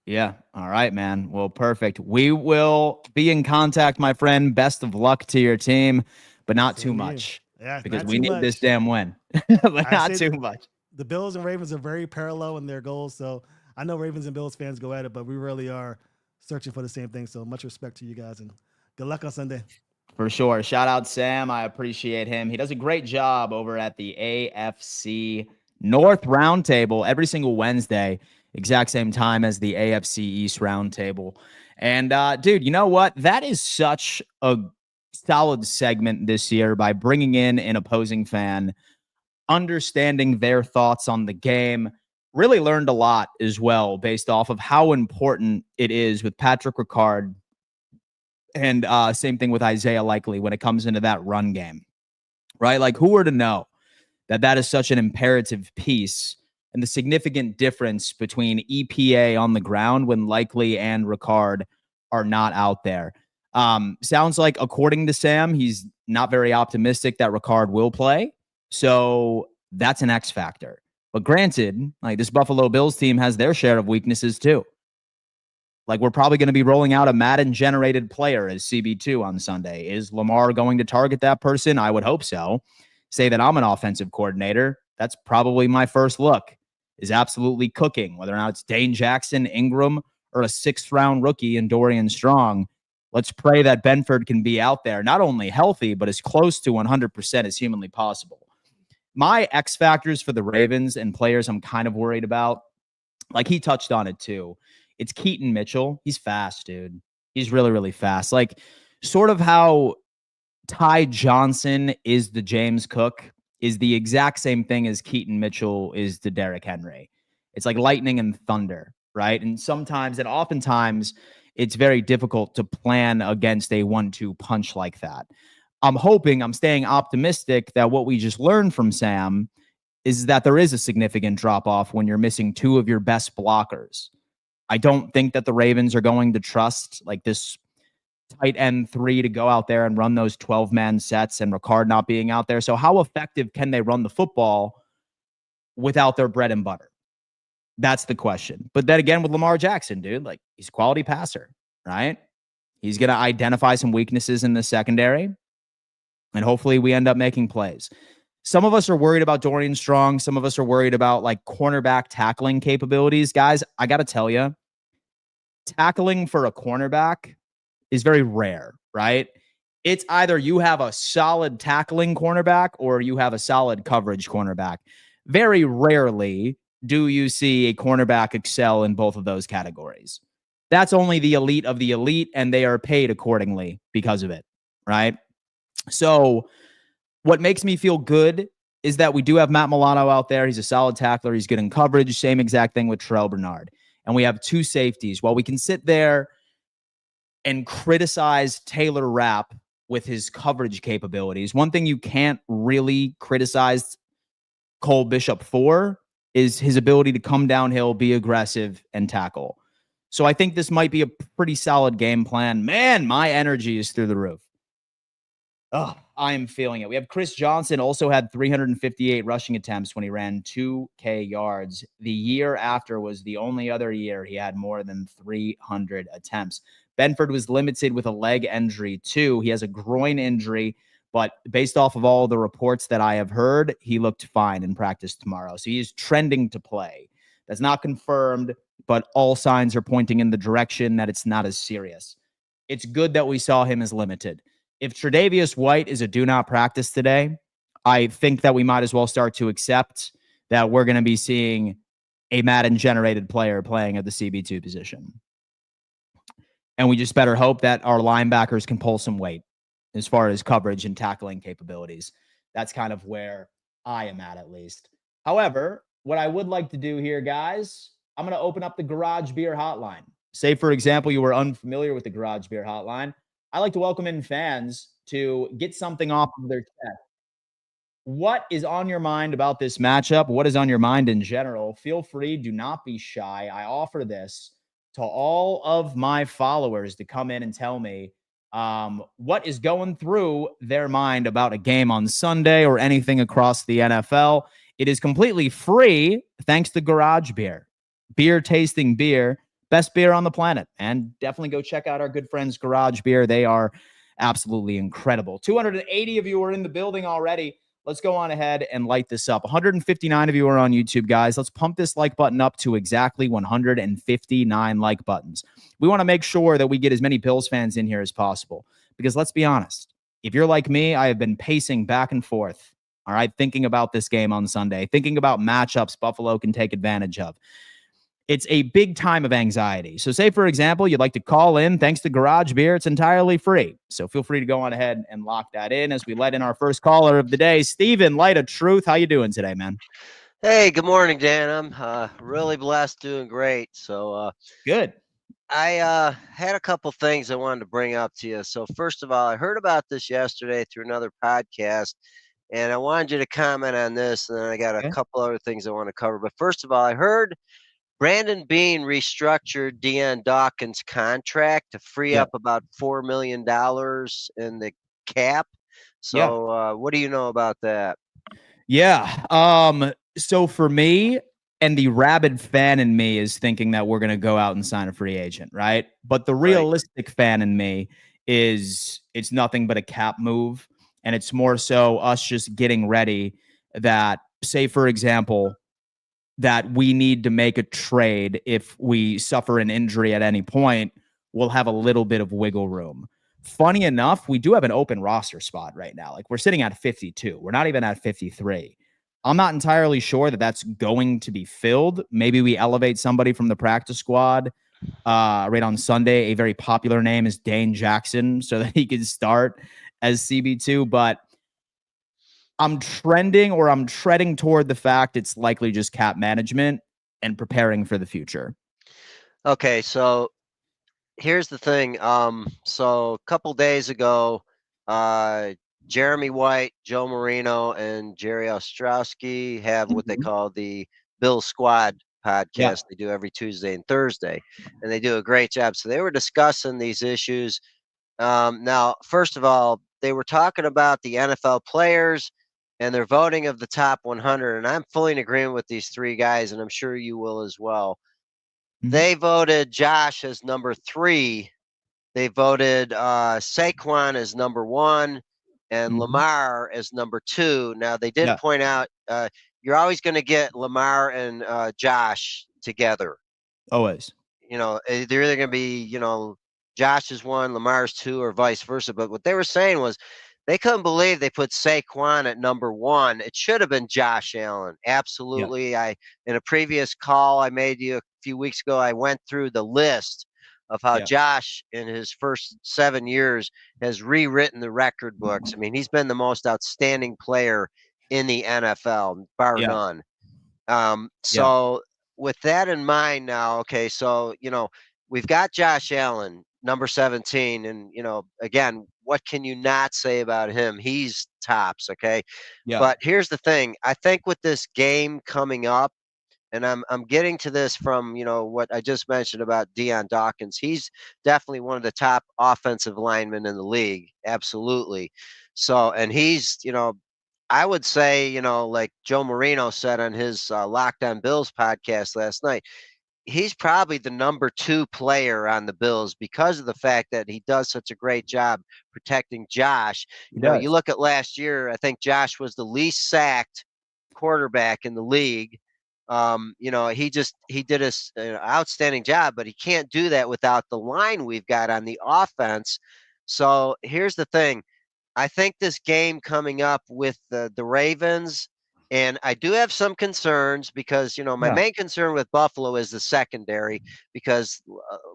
Yeah. All right, man. Well, perfect. We will be in contact, my friend. Best of luck to your team, but not too much. Yeah, because we need this damn win. But not too much. The Bills and Ravens are very parallel in their goals. So I know Ravens and Bills fans go at it, but we really are searching for the same thing. So much respect to you guys, and good luck on Sunday. For sure. Shout out Sam. I appreciate him. He does a great job over at the AFC North Roundtable every single Wednesday, exact same time as the AFC East Roundtable. And dude, you know what? That is such a solid segment this year by bringing in an opposing fan, understanding their thoughts on the game. Really learned a lot as well based off of how important it is with Patrick Ricard. And same thing with Isaiah Likely when it comes into that run game, right? Who were to know that is such an imperative piece and the significant difference between EPA on the ground when Likely and Ricard are not out there. Sounds like, according to Sam, he's not very optimistic that Ricard will play. So that's an X factor. But granted, this Buffalo Bills team has their share of weaknesses too. We're probably going to be rolling out a Madden-generated player as CB2 on Sunday. Is Lamar going to target that person? I would hope so. Say that I'm an offensive coordinator. That's probably my first look, is absolutely cooking, whether or not it's Dane Jackson, Ingram, or a 6th-round rookie in Dorian Strong. Let's pray that Benford can be out there, not only healthy, but as close to 100% as humanly possible. My X factors for the Ravens and players I'm kind of worried about, he touched on it too. It's Keaton Mitchell. He's fast, dude. He's really, really fast. Sort of how Ty Johnson is the James Cook is the exact same thing as Keaton Mitchell is the Derrick Henry. It's like lightning and thunder, right? And sometimes and oftentimes it's very difficult to plan against a 1-2 punch like that. I'm staying optimistic that what we just learned from Sam is that there is a significant drop-off when you're missing 2 of your best blockers. I don't think that the Ravens are going to trust this tight end 3 to go out there and run those 12-man sets and Ricard not being out there. So how effective can they run the football without their bread and butter? That's the question. But then again, with Lamar Jackson, dude, he's a quality passer, right? He's going to identify some weaknesses in the secondary, and hopefully we end up making plays. Some of us are worried about Dorian Strong. Some of us are worried about cornerback tackling capabilities. Guys, I got to tell you, tackling for a cornerback is very rare, right? It's either you have a solid tackling cornerback or you have a solid coverage cornerback. Very rarely do you see a cornerback excel in both of those categories. That's only the elite of the elite, and they are paid accordingly because of it, right? So what makes me feel good is that we do have Matt Milano out there. He's a solid tackler. He's good in coverage. Same exact thing with Terrell Bernard. and we have two safeties. While we can sit there and criticize Taylor Rapp with his coverage capabilities, one thing you can't really criticize Cole Bishop for is his ability to come downhill, be aggressive, and tackle. So I think this might be a pretty solid game plan. Man, my energy is through the roof. Oh, I am feeling it. We have Chris Johnson also had 358 rushing attempts when he ran 2K yards. The year after was the only other year he had more than 300 attempts. Benford was limited with a leg injury too. He has a groin injury, but based off of all the reports that I have heard, he looked fine in practice tomorrow. So he is trending to play. That's not confirmed, but all signs are pointing in the direction that it's not as serious. It's good that we saw him as limited. If Tre'Davious White is a do not practice today, I think that we might as well start to accept that we're going to be seeing a Madden generated player playing at the CB2 position. And we just better hope that our linebackers can pull some weight as far as coverage and tackling capabilities. That's kind of where I am at least. However, what I would like to do here, guys, I'm going to open up the Garage Beer Hotline. Say, for example, you were unfamiliar with the Garage Beer Hotline. I like to welcome in fans to get something off of their chest. What is on your mind about this matchup? What is on your mind in general? Feel free. Do not be shy. I offer this to all of my followers to come in and tell me what is going through their mind about a game on Sunday or anything across the NFL. It is completely free thanks to Garage Beer. Beer tasting beer, best beer on the planet. And definitely go check out our good friends Garage Beer. They are absolutely incredible. 280 of you are in the building already. Let's go on ahead and light this up. 159 of you are on YouTube, guys. Let's pump this like button up to exactly 159 like buttons. We want to make sure that we get as many Bills fans in here as possible. Because let's be honest, if you're like me, I have been pacing back and forth, all right, thinking about this game on Sunday, thinking about matchups Buffalo can take advantage of. It's a big time of anxiety. So say, for example, you'd like to call in thanks to Garage Beer. It's entirely free. So feel free to go on ahead and lock that in as we let in our first caller of the day. Steven, Light of Truth. How you doing today, man? Hey, good morning, Dan. I'm really blessed, doing great. So Good. I had a couple things I wanted to bring up to you. So first of all, I heard about this yesterday through another podcast, and I wanted you to comment on this, and then I got a Okay. couple other things I want to cover. But first of all, I heard Brandon Beane restructured Deion Dawkins' contract to free Yep. up about $4 million in the cap. Yeah. So what do you know about that? Yeah. So for me, and the rabid fan in me is thinking that we're going to go out and sign a free agent, right? But the Right. realistic fan in me is it's nothing but a cap move. And it's more so us just getting ready that, say, for example, that we need to make a trade if we suffer an injury at any point, we'll have a little bit of wiggle room. Funny enough, we do have an open roster spot right now. Like we're sitting at 52. We're not even at 53. I'm not entirely sure that that's going to be filled. Maybe we elevate somebody from the practice squad right on Sunday. A very popular name is Dane Jackson so that he can start as CB2. But I'm treading toward the fact it's likely just cap management and preparing for the future. Okay, so here's the thing. So a couple days ago, uh, Jeremy White, Joe Marino, and Jerry Ostrowski have what they call the Bill Squad Yeah. podcast. They do every Tuesday and Thursday, and they do a great job. So they were discussing these issues. Now, first of all, they were talking about the NFL players and their voting of the top 100, and I'm fully in agreement with these three guys, and I'm sure you will as well. Mhm. They voted Josh as number 3. They voted Saquon as number 1 and Mhm. Lamar as number 2. Now, they did Yeah. point out you're always going to get Lamar and Josh together. Always. They're either going to be, Josh is 1, Lamar's 2, or vice versa. But what they were saying was they couldn't believe they put Saquon at number 1. It should have been Josh Allen. Yeah. Absolutely. In a previous call I made you a few weeks ago, I went through the list of how Yeah. Josh in his first 7 years has rewritten the record books. I mean, he's been the most outstanding player in the NFL, bar Yeah. none. Yeah. So with that in mind now, okay, so, we've got Josh Allen, number 17, and, again, what can you not say about him? He's tops, okay? Yeah. But here's the thing. I think with this game coming up, and I'm getting to this from, what I just mentioned about Deion Dawkins. He's definitely one of the top offensive linemen in the league. Absolutely. So, and he's, I would say, like Joe Marino said on his Locked On Bills podcast last night, he's probably the number 2 player on the Bills because of the fact that he does such a great job protecting Josh. He You does. look at last year, I think Josh was the least sacked quarterback in the league. He did an outstanding job, but he can't do that without the line we've got on the offense. So here's the thing. I think this game coming up with the Ravens, and I do have some concerns because, my Yeah. main concern with Buffalo is the secondary because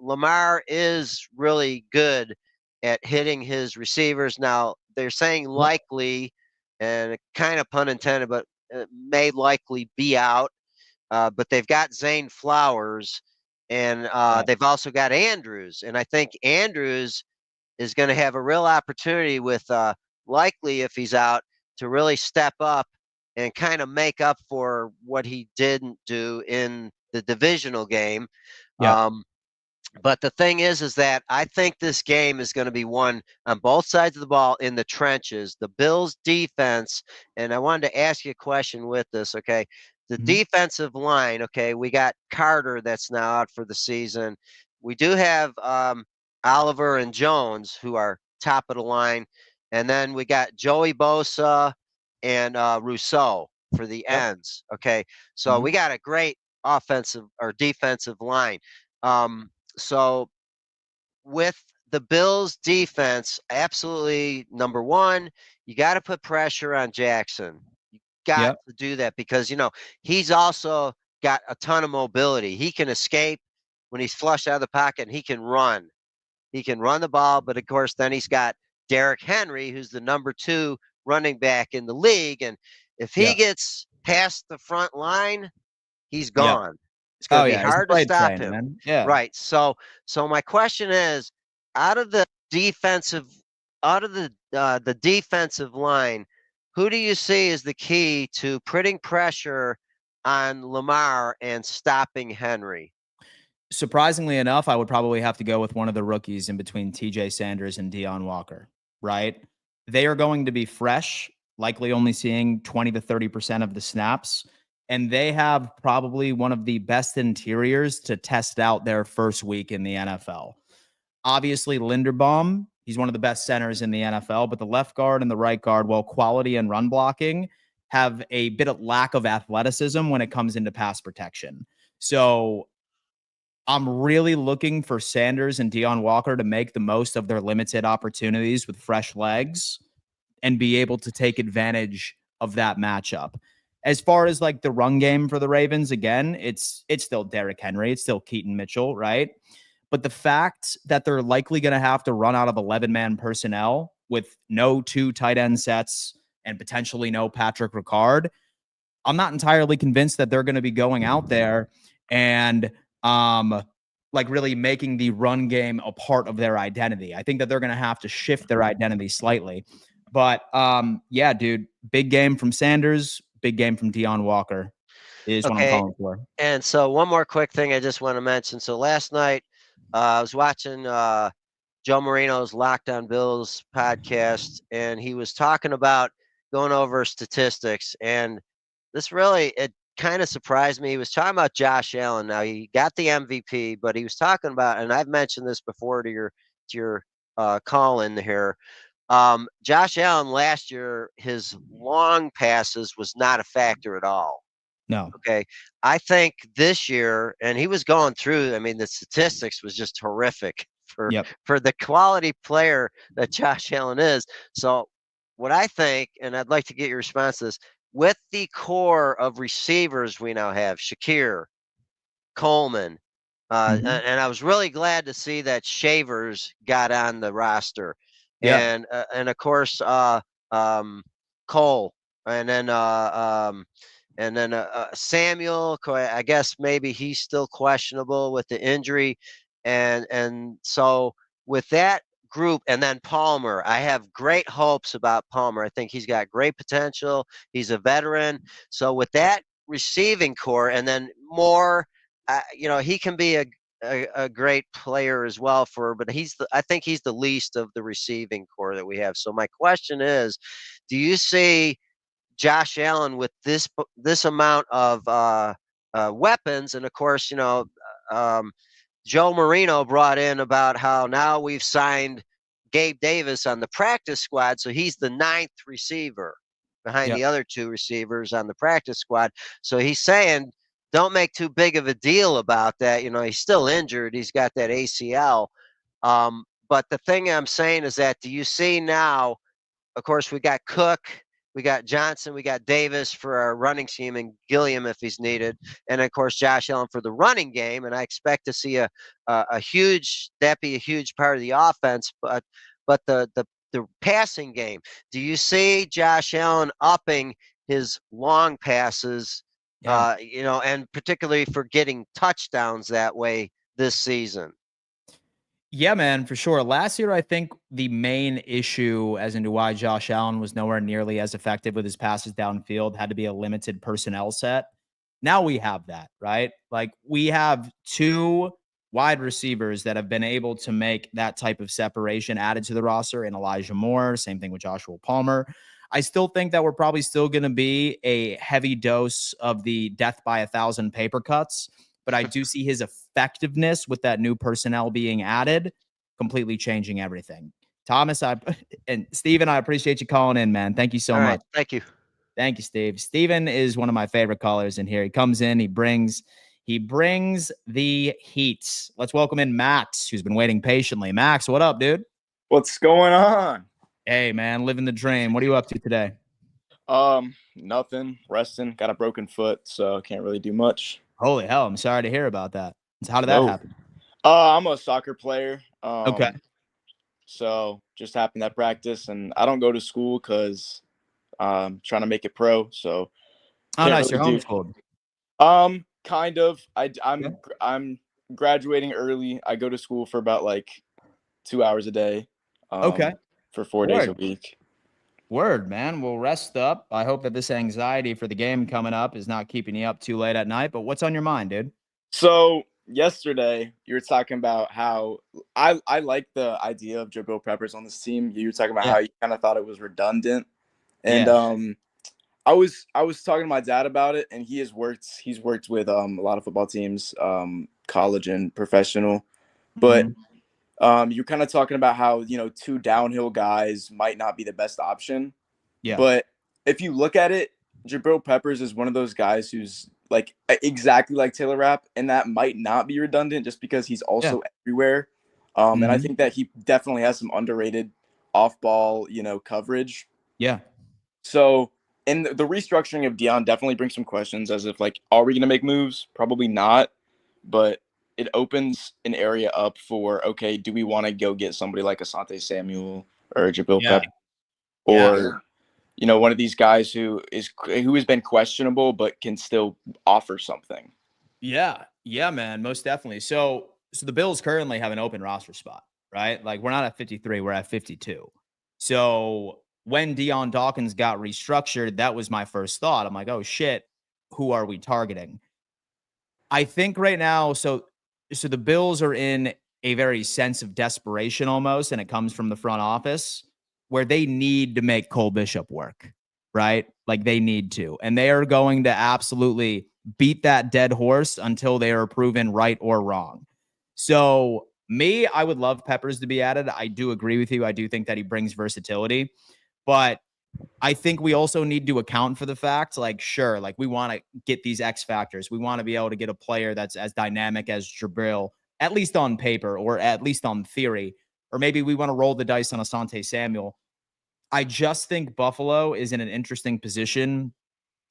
Lamar is really good at hitting his receivers. Now, they're saying Yep. likely, and kind of pun intended, but may likely be out. But they've got Zane Flowers, and Yeah. they've also got Andrews. And I think Andrews is going to have a real opportunity with likely if he's out to really step up and kind of make up for what he didn't do in the divisional game. Yeah. But the thing is that I think this game is going to be won on both sides of the ball in the trenches. The Bills defense, and I wanted to ask you a question with this, okay? The Mhm. defensive line, okay, we got Carter that's now out for the season. We do have Oliver and Jones who are top of the line. And then we got Joey Bosa and Rousseau for the Yep. ends, okay? So Mhm. we got a great offensive or defensive line. Um, so with the Bills defense, absolutely number one, you got to put pressure on Jackson. You got Yep. to do that because he's also got a ton of mobility. He can escape when he's flushed out of the pocket and he can run. He can run the ball, but of course then he's got Derrick Henry, who's the number 2 running back in the league, and if he Yep. gets past the front line, he's Yep. gone. It's going Oh to be yeah, he's a hard to freight stop train, him. man. Yeah. Right. So my question is, out of the defensive, out of the defensive line, who do you see as the key to putting pressure on Lamar and stopping Henry? Surprisingly enough, I would probably have to go with one of the rookies in between TJ Sanders and Deion Walker, right? They are going to be fresh, likely only seeing 20 to 30% of the snaps. And they have probably one of the best interiors to test out their first week in the NFL. Obviously, Linderbaum, he's one of the best centers in the NFL, but the left guard and the right guard, while quality and run blocking, have a bit of lack of athleticism when it comes into pass protection. So I'm really looking for Sanders and Deion Walker to make the most of their limited opportunities with fresh legs and be able to take advantage of that matchup. As far as like the run game for the Ravens, again, it's still Derrick Henry, it's still Keaton Mitchell, right? But the fact that they're likely going to have to run out of 11-man personnel with no 2 tight end sets and potentially no Patrick Ricard, I'm not entirely convinced that they're going to be going out there and like really making the run game a part of their identity. I think that they're going to have to shift their identity slightly. But yeah, dude, big game from Sanders, big game from Deion Walker is what I'm Okay. calling for. And so one more quick thing I just want to mention. So last night, I was watching Joe Marino's Locked On Bills podcast, and he was talking about going over statistics. And this really, it kind of surprised me. He was talking about Josh Allen. Now he got the MVP, but he was talking about, and I've mentioned this before to your call in here. Josh Allen last year, his long passes was not a factor at all. No. Okay. I think this year, and he was going through, I mean, the statistics was just horrific for Yep. for the quality player that Josh Allen is. So what I think, and I'd like to get your response to this, with the core of receivers we now have, Shakir, Coleman, Mm-hmm. and I was really glad to see that Shavers got on the roster, Yep. and of course Cole, and then And then Samuel, I guess maybe he's still questionable with the injury. And so with that group, and then Palmer, I have great hopes about Palmer. I think he's got great potential. He's a veteran. So with that receiving core, and then Moore, he can be a great player as well but I think he's the least of the receiving core that we have. So my question is, do you see Josh Allen with this amount of weapons? And of course, um, Joe Marino brought in about how now we've signed Gabe Davis on the practice squad, so he's the 9th receiver behind Yep. the other 2 receivers on the practice squad. So he's saying, don't make too big of a deal about that. He's still injured. He's got that ACL. But the thing I'm saying is that, do you see now, of course, we got Cook, we got Johnson, we got Davis for our running team, and Gilliam if he's needed, and of course Josh Allen for the running game. And I expect to see a huge part of the offense. But the passing game, do you see Josh Allen upping his long passes? Yeah. And particularly for getting touchdowns that way this season. Yeah, man, for sure. Last year, I think the main issue as into why Josh Allen was nowhere nearly as effective with his passes downfield had to be a limited personnel set. Now we have that, right? Like we have 2 wide receivers that have been able to make that type of separation added to the roster, and Elijah Moore, same thing with Joshua Palmer. I still think that we're probably still going to be a heavy dose of the death by 1,000 paper cuts, but I do see his effectiveness with that new personnel being added completely changing everything. Thomas, and Steven, I appreciate you calling in, man. Thank you so much. Thank you. Thank you, Steve. Steven is one of my favorite callers in here. He comes in, he brings the heat. Let's welcome in Max, who's been waiting patiently. Max, what up, dude? What's going on? Hey, man, living the dream. What are you up to today? Nothing. Resting. Got a broken foot, so can't really do much. Holy hell, I'm sorry to hear about that. So how did that happen? I'm a soccer player. Okay. So just happened at practice, and I don't go to school because I'm trying to make it pro. So Oh, nice. really You're homeschooled. Kind of. I'm graduating early. I go to school for about like 2 hours a day. Okay. For 4 days a week. Word, man. Well, rest up. I hope that this anxiety for the game coming up is not keeping you up too late at night. But what's on your mind, dude? So yesterday, you were talking about how I like the idea of Jabril Peppers on this team. You were talking about how you kind of thought it was redundant, and I was talking to my dad about it, and he's worked with a lot of football teams, college and professional, but. You're kind of talking about how, 2 downhill guys might not be the best option. Yeah. But if you look at it, Jabril Peppers is one of those guys who's like exactly like Taylor Rapp, and that might not be redundant just because he's also everywhere. And I think that he definitely has some underrated off-ball, coverage. Yeah. So, and the restructuring of Deion definitely brings some questions as if like, are we going to make moves? Probably not. But it opens an area up for, okay, do we want to go get somebody like Asante Samuel or Jabril Peppers, or one of these guys who has been questionable but can still offer something? Yeah, man, most definitely. So the Bills currently have an open roster spot, right? Like we're not at 53, we're at 52. So when Deion Dawkins got restructured, that was my first thought. I'm like, oh shit, who are we targeting? I think right now, so the Bills are in a very sense of desperation almost, and it comes from the front office where they need to make Cole Bishop work, right? Like they need to, and they are going to absolutely beat that dead horse until they are proven right or wrong. So I would love Peppers to be added. I do agree with you. I do think that he brings versatility, but I think we also need to account for the fact, like, sure, like we want to get these X factors. We want to be able to get a player that's as dynamic as Jabril, at least on paper or at least on theory, or maybe we want to roll the dice on Asante Samuel. I just think Buffalo is in an interesting position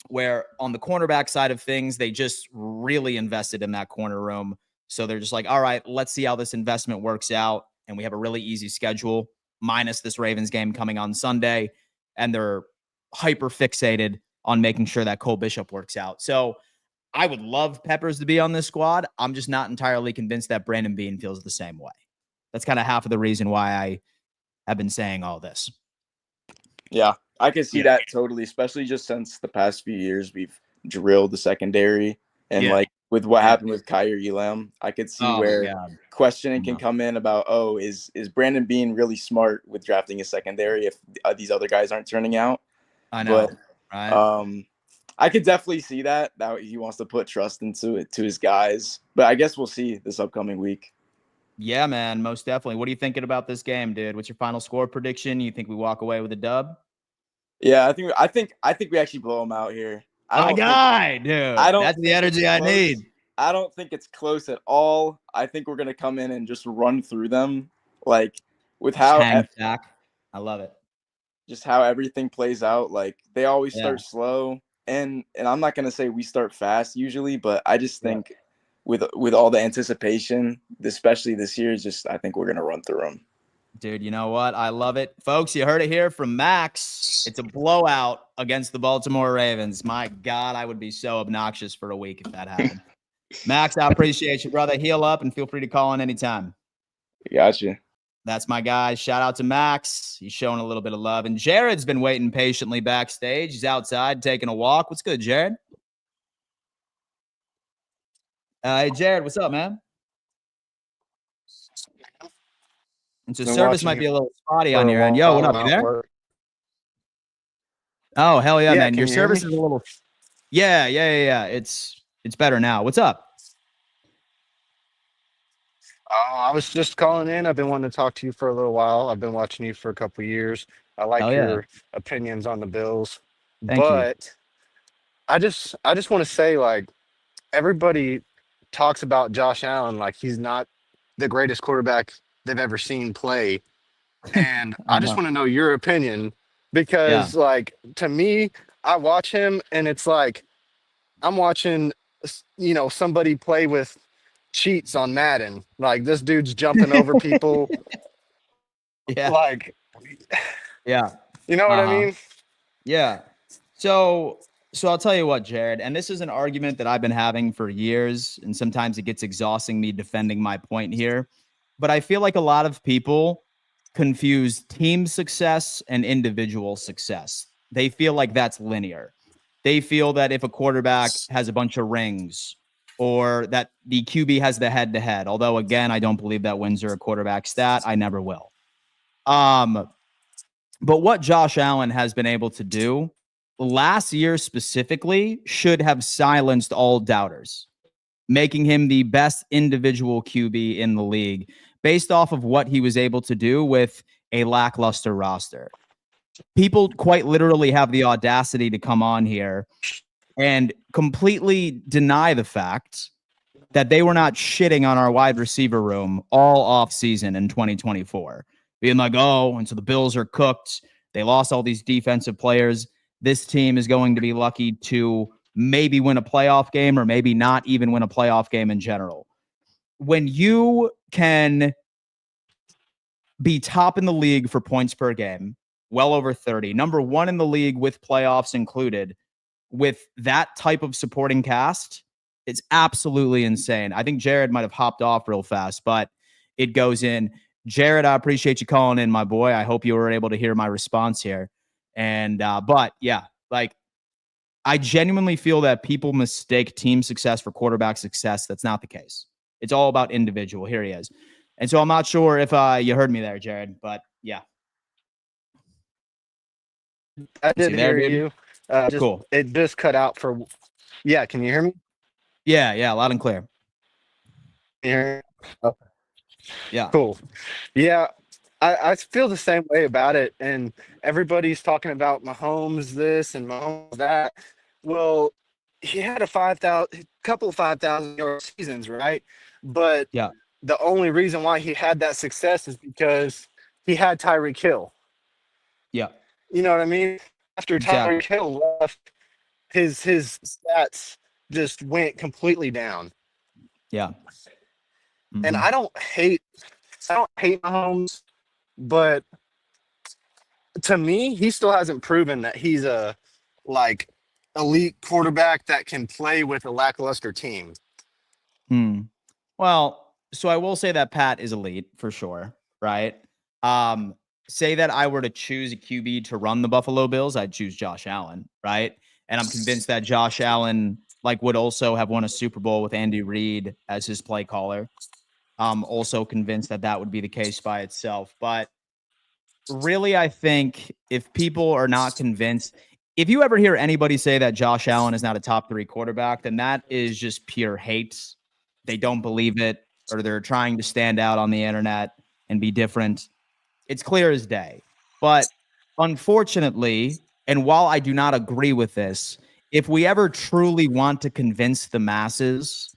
where on the cornerback side of things, they just really invested in that corner room. So they're just like, all right, let's see how this investment works out. And we have a really easy schedule minus this Ravens game coming on Sunday. And they're hyper fixated on making sure that Cole Bishop works out. So I would love Peppers to be on this squad. I'm just not entirely convinced that Brandon Beane feels the same way. That's kind of half of the reason why I have been saying all this. Yeah, I can see that totally, especially just since the past few years we've drilled the secondary. And like with what happened with Kyer Elam, I could see where questioning can come in about, is Brandon Beane really smart with drafting a secondary if these other guys aren't turning out? I know, but, right? I could definitely see that he wants to put trust into it to his guys. But I guess we'll see this upcoming week. Yeah, man, most definitely. What are you thinking about this game, dude? What's your final score prediction? You think we walk away with a dub? Yeah, I think we actually blow them out here. My guy, dude. That's the energy I need. I don't think it's close at all. I think we're gonna come in and just run through them, like with how I love it. Just how everything plays out. Like they always start slow, and I'm not gonna say we start fast usually, but I just think with all the anticipation, especially this year, I think we're gonna run through them. Dude, you know what? I love it. Folks, you heard it here from Max. It's a blowout against the Baltimore Ravens. My God, I would be so obnoxious for a week if that happened. Max, I appreciate you, brother. Heal up and feel free to call in anytime. Gotcha. That's my guy. Shout out to Max. He's showing a little bit of love. And Jared's been waiting patiently backstage. He's outside taking a walk. What's good, Jared? Hey, Jared, what's up, man? And so service might be a little spotty on your end. Yo, what up? You there? Oh, hell yeah, man. Your service is a little. Yeah. It's better now. What's up? I was just calling in. I've been wanting to talk to you for a little while. I've been watching you for a couple of years. I like your opinions on the Bills. Thank you. I just want to say, like, everybody talks about Josh Allen like he's not the greatest quarterback they've ever seen play. And I just want to know your opinion because, like, to me, I watch him and it's like I'm watching, somebody play with cheats on Madden. Like, this dude's jumping over people. Like, you know what I mean? Yeah. So I'll tell you what, Jared, and this is an argument that I've been having for years, and sometimes it gets exhausting me defending my point here. But I feel like a lot of people confuse team success and individual success. They feel like that's linear. They feel that if a quarterback has a bunch of rings or that the QB has the head-to-head, although, again, I don't believe that wins are a quarterback stat. I never will. But what Josh Allen has been able to do last year specifically should have silenced all doubters, making him the best individual QB in the league based off of what he was able to do with a lackluster roster. People quite literally have the audacity to come on here and completely deny the fact that they were not shitting on our wide receiver room all off season in 2024. Being like, and so the Bills are cooked. They lost all these defensive players. This team is going to be lucky to maybe win a playoff game or maybe not even win a playoff game in general. When you can be top in the league for points per game, well over 30, number one in the league with playoffs included, with that type of supporting cast, it's absolutely insane. I think Jared might have hopped off real fast, but it goes in. Jared, I appreciate you calling in, my boy. I hope you were able to hear my response here. And, but yeah, like, I genuinely feel that people mistake team success for quarterback success. That's not the case. It's all about individual. Here he is. And so I'm not sure if you heard me there, Jared, but yeah. I did hear you. Cool. It just cut out for. Yeah, can you hear me? Yeah, loud and clear. Okay. Yeah. Cool. Yeah, I feel the same way about it. And everybody's talking about Mahomes this and Mahomes that. Well, he had a couple of 5,000-yard seasons, right? But the only reason why he had that success is because he had Tyreek Hill. Yeah. You know what I mean? After Tyreek Hill left, his stats just went completely down. Yeah. Mm-hmm. And I don't hate Mahomes, but to me, he still hasn't proven that he's a elite quarterback that can play with a lackluster team. Well, so I will say that Pat is elite for sure, right? Say that I were to choose a QB to run the Buffalo Bills, I'd choose Josh Allen, right? And I'm convinced that Josh Allen would also have won a Super Bowl with Andy Reid as his play caller. I'm also convinced that that would be the case by itself. But really, I think if people are not convinced, if you ever hear anybody say that Josh Allen is not a top 3 quarterback, then that is just pure hate. They don't believe it, or they're trying to stand out on the internet and be different. It's clear as day. But unfortunately, and while I do not agree with this, if we ever truly want to convince the masses,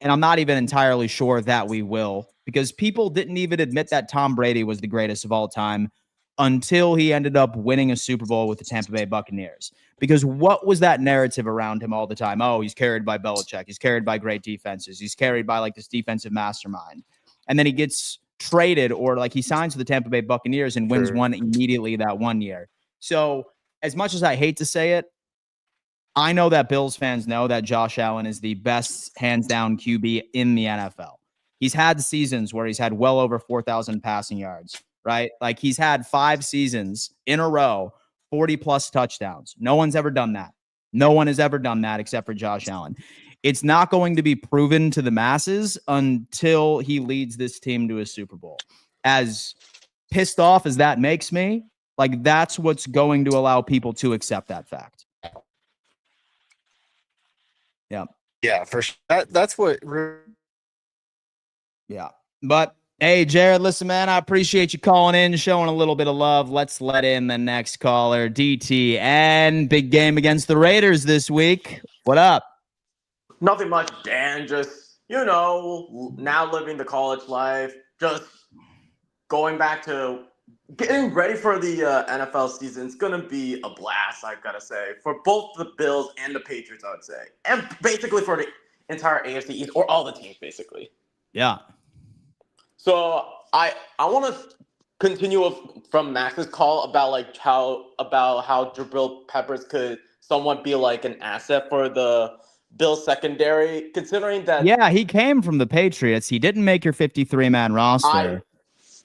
and I'm not even entirely sure that we will, because people didn't even admit that Tom Brady was the greatest of all time until he ended up winning a Super Bowl with the Tampa Bay Buccaneers. Because what was that narrative around him all the time? Oh, he's carried by Belichick. He's carried by great defenses. He's carried by this defensive mastermind. And then he gets traded, or he signs with the Tampa Bay Buccaneers and wins one immediately that one year. So as much as I hate to say it, I know that Bills fans know that Josh Allen is the best hands down QB in the NFL. He's had seasons where he's had well over 4,000 passing yards, right? He's had 5 seasons in a row, 40 plus touchdowns. No one's ever done that. No one has ever done that except for Josh Allen. It's not going to be proven to the masses until he leads this team to a Super Bowl. As pissed off as that makes me, that's what's going to allow people to accept that fact. Yeah. Yeah, for sure. That's what. Yeah. But hey, Jared, listen, man, I appreciate you calling in, showing a little bit of love. Let's let in the next caller, DTN. Big game against the Raiders this week. What up? Nothing much, Dan. Just, now living the college life. Just going back to getting ready for the NFL season. It's going to be a blast, I've got to say, for both the Bills and the Patriots, I would say. And basically for the entire AFC East, or all the teams, basically. Yeah. So I want to continue from Max's call about how Jabril Peppers could somewhat be an asset for the Bills secondary, considering that. Yeah, he came from the Patriots. He didn't make your 53-man roster.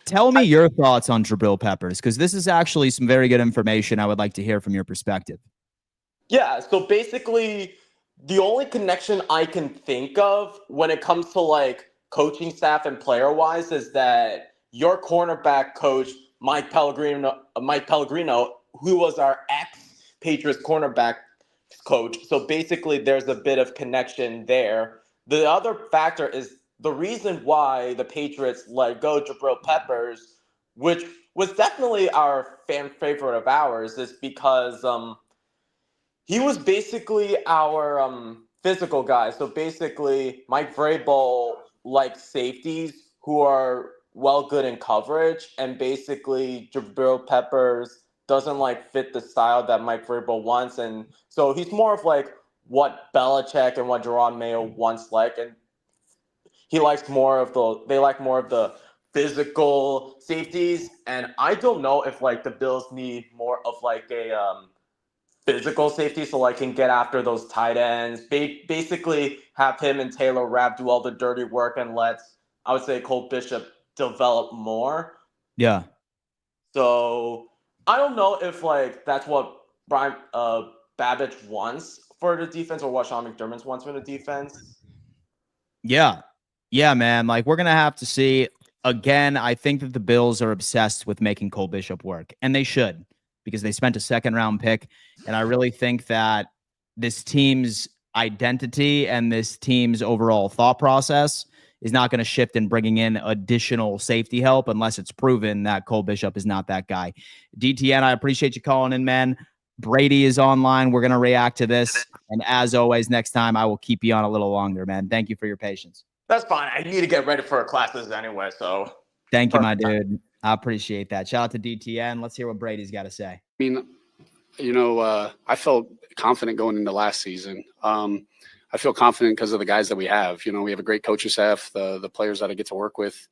Tell me your thoughts on Jabril Peppers, because this is actually some very good information I would like to hear from your perspective. Yeah, so basically the only connection I can think of when it comes to coaching staff and player wise is that your cornerback coach, Mike Pellegrino, who was our ex-Patriots cornerback coach. So basically there's a bit of connection there. The other factor is the reason why the Patriots let go Jabril Peppers, which was definitely our fan favorite of ours, is because he was basically our physical guy. So basically Mike Vrabel likes safeties who are good in coverage, and basically Jabril Peppers doesn't fit the style that Mike Vrabel wants, and so he's more of what Belichick and what Jerome Mayo once and he likes more of the physical safeties, and I don't know if the Bills need more of a physical safety so can get after those tight ends. Basically have him and Taylor Rapp do all the dirty work and let, I would say, Cole Bishop develop more. Yeah. So I don't know if that's what Brian Babbitt wants for the defense or what Sean McDermott wants for the defense. Yeah. Yeah, man. We're going to have to see. Again, I think that the Bills are obsessed with making Cole Bishop work, and they should, because they spent a 2nd-round pick. And I really think that this team's identity and this team's overall thought process is not going to shift in bringing in additional safety help unless it's proven that Cole Bishop is not that guy. DTN, I appreciate you calling in, man. Brady is online. We're going to react to this. And as always, next time I will keep you on a little longer, man. Thank you for your patience. That's fine. I need to get ready for classes anyway, so. Thank you, my dude. I appreciate that. Shout out to DTN. Let's hear what Brady's got to say. I felt confident going into last season. I feel confident because of the guys that we have. We have a great coaching staff, the players that I get to work with.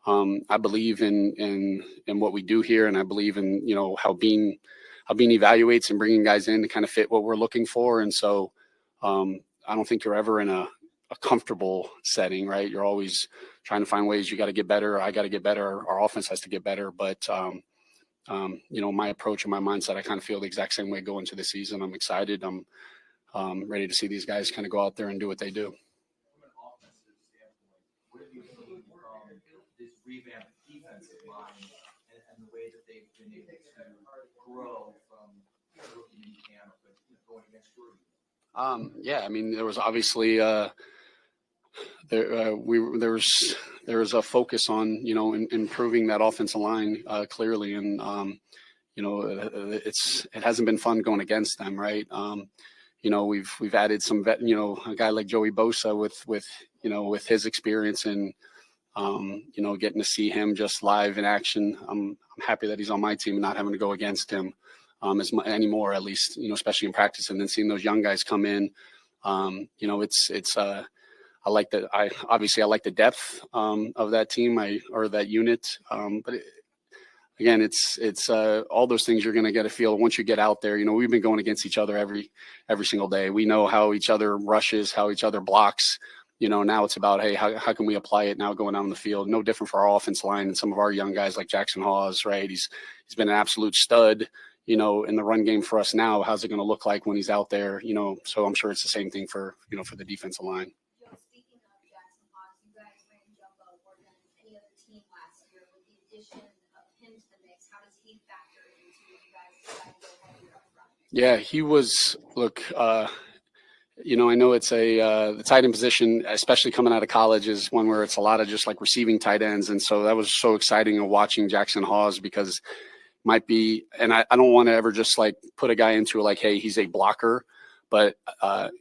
I believe in what we do here, and I believe in how Bean being evaluates and bringing guys in to kind of fit what we're looking for. And so I don't think you're ever in a comfortable setting, right? You're always trying to find ways. You got to get better. I got to get better. Our offense has to get better. But my approach and my mindset, I kind of feel the exact same way going into the season. I'm excited. I'm ready to see these guys kind of go out there and do what they do. From an offensive standpoint, what have you seen from this revamped defensive line and the way that they've been able to grow from rookie mini camp, but going against your Yeah, I mean, there was obviously there was a focus on improving that offensive line clearly, and it hasn't been fun going against them, right? We've added some a guy like Joey Bosa with his experience and getting to see him just live in action. I'm happy that he's on my team and not having to go against him anymore, at least, especially in practice, and then seeing those young guys come in. I like that. I like the depth of that team or that unit. But again, it's all those things you're going to get a feel once you get out there. We've been going against each other every single day. We know how each other rushes, how each other blocks. Now it's about, hey, how can we apply it now going out on the field? No different for our offense line and some of our young guys like Jackson Hawes, right? He's been an absolute stud, in the run game for us now. How's it going to look like when he's out there? So I'm sure it's the same thing for the defensive line. Speaking of Jackson Hawes, you guys ran jumbo more than any other team last year. With the addition of him to the mix, how does he factor into you guys deciding to go heavier up front? Yeah, he was. Look, I know it's the tight end position, especially coming out of college, is one where it's a lot of just like receiving tight ends, and so that was so exciting watching Jackson Hawes because might be, and I don't want to ever just like put a guy into like, hey, he's a blocker, but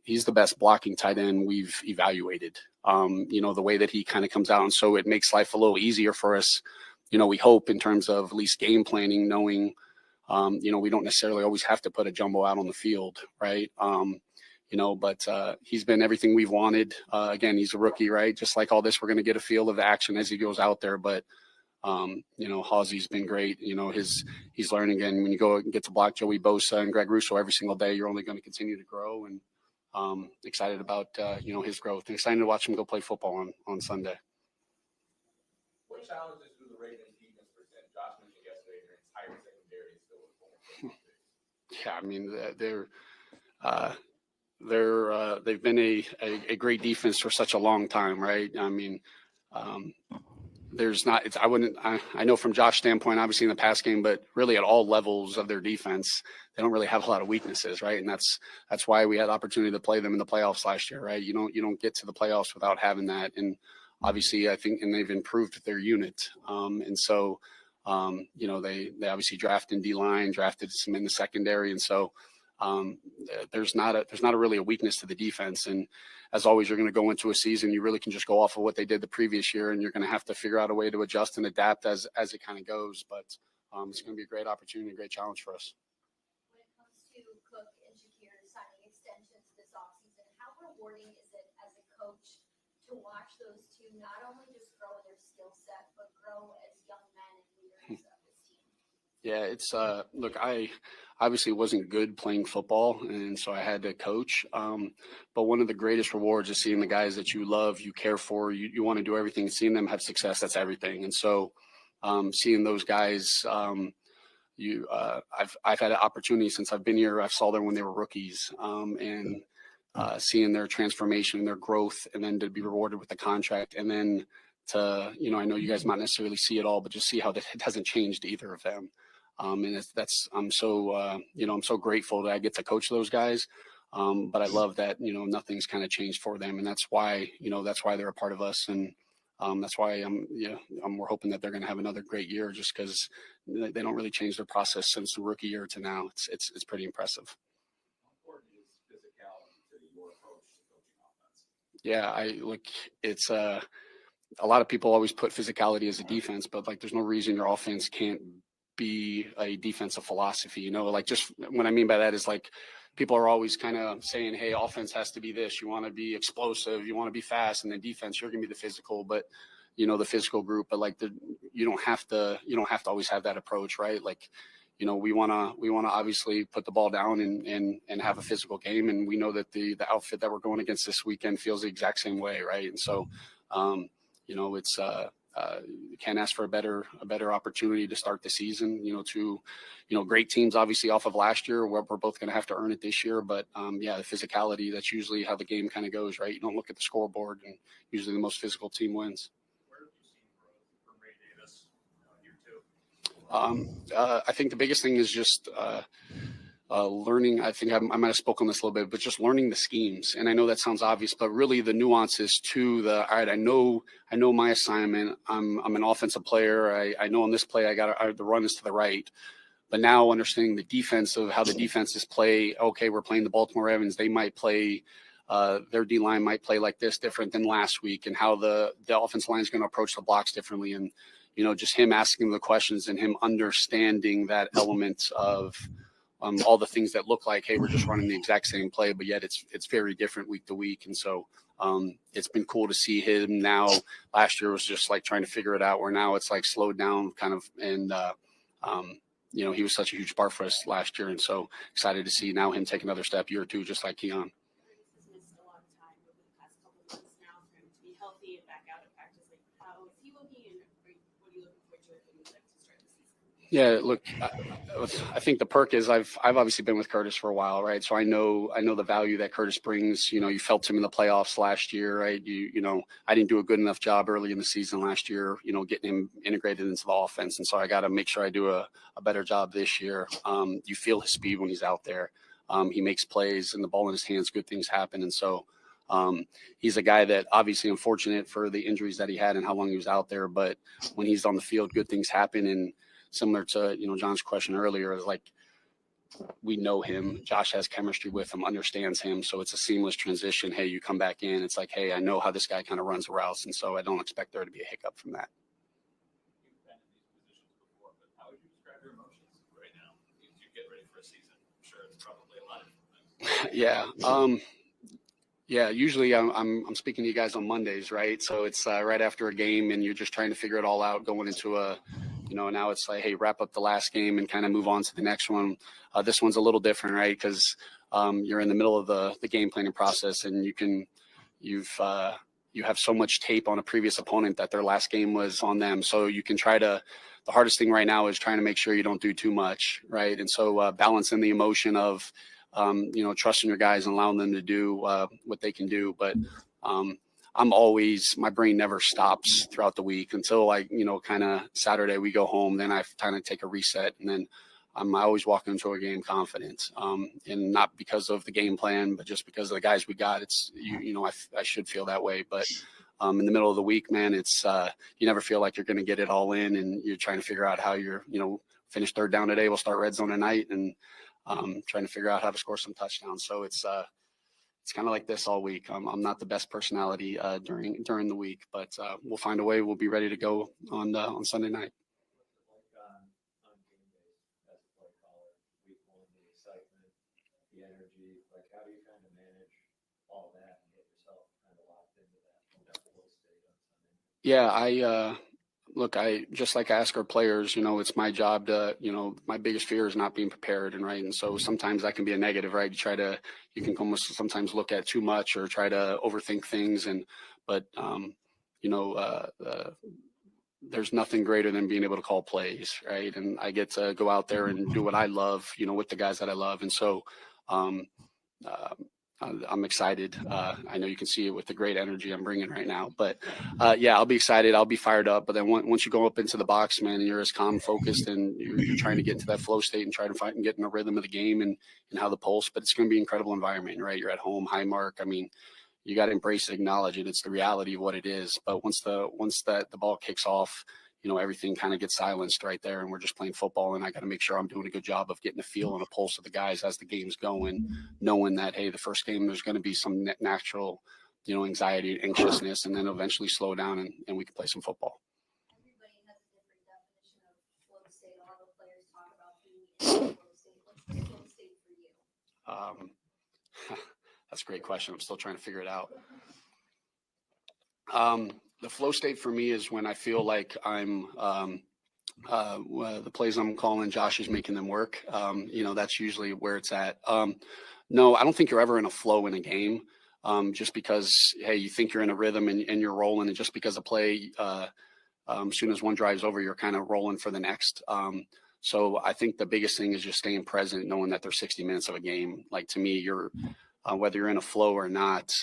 he's the best blocking tight end we've evaluated. The way that he kind of comes out, and so it makes life a little easier for us. We hope in terms of at least game planning, knowing, we don't necessarily always have to put a jumbo out on the field, right? But he's been everything we've wanted. Again, he's a rookie, right? Just like all this, we're going to get a feel of the action as he goes out there. But, Hawsey's been great. He's learning. And when you go and get to block Joey Bosa and Greg Russo every single day, you're only going to continue to grow. And excited about, his growth. And excited to watch him go play football on Sunday. What challenges do the Ravens defense present? Josh mentioned yesterday their entire secondary is still with Yeah, I mean, they've been a great defense for such a long time, right? I mean, I know from Josh's standpoint, obviously in the pass game, but really at all levels of their defense, they don't really have a lot of weaknesses, right? And that's why we had the opportunity to play them in the playoffs last year, right? You don't get to the playoffs without having that. And obviously I think, and they've improved their unit. And so, they obviously drafted D-line, drafted some in the secondary. And so, there's not really a weakness to the defense. And as always, you're going to go into a season, you really can just go off of what they did the previous year, and you're going to have to figure out a way to adjust and adapt as it kind of goes. But it's going to be a great opportunity, a great challenge for us. When it comes to Cook and Shakir signing extensions this offseason, how rewarding is it as a coach to watch those two not only just grow in their skill set, but grow as young men and leaders of this team? Yeah, it's look, I obviously wasn't good playing football, and so I had to coach. But one of the greatest rewards is seeing the guys that you love, you care for, you want to do everything, seeing them have success. That's everything. And so, seeing those guys, I've had an opportunity since I've been here. I saw them when they were rookies, and seeing their transformation, their growth, and then to be rewarded with the contract, and then to, I know you guys might necessarily see it all, but just see how it hasn't changed either of them. And I'm so grateful that I get to coach those guys. But I love that, nothing's kind of changed for them. And that's why they're a part of us. And that's why we're hoping that they're going to have another great year, just because they don't really change their process since the rookie year to now. It's pretty impressive. How important is physicality to your approach to coaching offense? Yeah, it's a lot of people always put physicality as a defense, but like, there's no reason your offense can't be a defensive philosophy, like, just what I mean by that is, like, people are always kind of saying, hey, offense has to be this, you want to be explosive, you want to be fast, and then defense, you're going to be the physical, but the physical group, but like you don't have to always have that approach, right? Like, we want to obviously put the ball down and have a physical game. And we know that the outfit that we're going against this weekend feels the exact same way. Right. And so, it's you can't ask for a better opportunity to start the season, to, great teams, obviously off of last year. We're both going to have to earn it this year. But the physicality, that's usually how the game kind of goes. Right. You don't look at the scoreboard, and usually the most physical team wins. Where have you seen growth from Brady Davis year 2? I think the biggest thing is just learning. I think I might have spoken on this a little bit, but just learning the schemes. And I know that sounds obvious, but really the nuances to all right, I know my assignment. I'm an offensive player. I know on this play, the run is to the right. But now understanding the defense of how the defenses play. Okay, we're playing the Baltimore Ravens. They might play, their D line might play like this different than last week, and how the offensive line is going to approach the blocks differently. And, just him asking the questions and him understanding that element of all the things that look like, hey, we're just running the exact same play, but yet it's very different week to week. And so it's been cool to see him now. Last year was just like trying to figure it out, where now it's like slowed down kind of. And, he was such a huge part for us last year. And so excited to see now him take another step, year or two, just like Keon. Has missed a lot of time over the past couple of months now for him to be healthy and back out at practice. Like, how is he looking, and what are you looking forward to him to start the season? Yeah, look, I think the perk is I've obviously been with Curtis for a while, right? So I know the value that Curtis brings. You felt him in the playoffs last year, right? I didn't do a good enough job early in the season last year, getting him integrated into the offense. And so I got to make sure I do a better job this year. You feel his speed when he's out there. He makes plays, and the ball in his hands, good things happen. And so he's a guy that obviously unfortunate for the injuries that he had and how long he was out there. But when he's on the field, good things happen. And similar to, John's question earlier, is like, we know him. Josh has chemistry with him, understands him. So it's a seamless transition. Hey, you come back in. It's like, hey, I know how this guy kind of runs the routes. And so I don't expect there to be a hiccup from that. You've been in these positions before, but how would you describe your emotions right now as you get ready for a season? I'm sure it's probably a lot of different things. Yeah. Usually I'm speaking to you guys on Mondays, right? So it's right after a game, and you're just trying to figure it all out going into now it's like, hey, wrap up the last game and kind of move on to the next one. This one's a little different, right? Because you're in the middle of the game planning process, and you have so much tape on a previous opponent that their last game was on them. So you can the hardest thing right now is trying to make sure you don't do too much, right? And so balancing the emotion of trusting your guys and allowing them to do what they can do. But my brain never stops throughout the week until kind of Saturday we go home. Then I kind of take a reset, and then I always walk into a game confident, and not because of the game plan, but just because of the guys we got. It's I should feel that way, but in the middle of the week, man, it's you never feel like you're going to get it all in, and you're trying to figure out how you're finish third down today. We'll start red zone tonight, and trying to figure out how to score some touchdowns. So it's kind of like this all week. I'm not the best personality during the week, but we'll find a way. We'll be ready to go on Sunday night. On game days, as a play caller, week one, the excitement, the energy, how do you kind of manage all that and get yourself kind of locked into that flow state on Sunday? Yeah, look, I just like ask our players, it's my job to, my biggest fear is not being prepared. And so sometimes that can be a negative, right? You can almost sometimes look at too much or try to overthink things. But there's nothing greater than being able to call plays, right? And I get to go out there and do what I love, with the guys that I love. And so, I'm excited. I know you can see it with the great energy I'm bringing right now, but I'll be excited. I'll be fired up. But then once you go up into the box, man, and you're as calm, focused, and you're trying to get into that flow state and try to fight and get in the rhythm of the game and how the pulse. But it's going to be an incredible environment, right? You're at home, high mark. I mean, you got to embrace it, acknowledge it. It's the reality of what it is. But once the ball kicks off, everything kind of gets silenced right there, and we're just playing football. And I got to make sure I'm doing a good job of getting a feel and a pulse of the guys as the game's going, knowing that, hey, the first game, there's going to be some natural, anxiety, anxiousness, and then eventually slow down and we can play some football. Everybody has a different definition of flow state. All the players talk about being in flow state. What's the flow state for you? That's a great question. I'm still trying to figure it out. The flow state for me is when I feel like I'm the plays I'm calling, Josh is making them work. That's usually where it's at. No, I don't think you're ever in a flow in a game. Just because, hey, you think you're in a rhythm and you're rolling, and just because a play, as soon as one drive's over, you're kind of rolling for the next. So I think the biggest thing is just staying present, knowing that there's 60 minutes of a game. Like, to me, you're whether you're in a flow or not,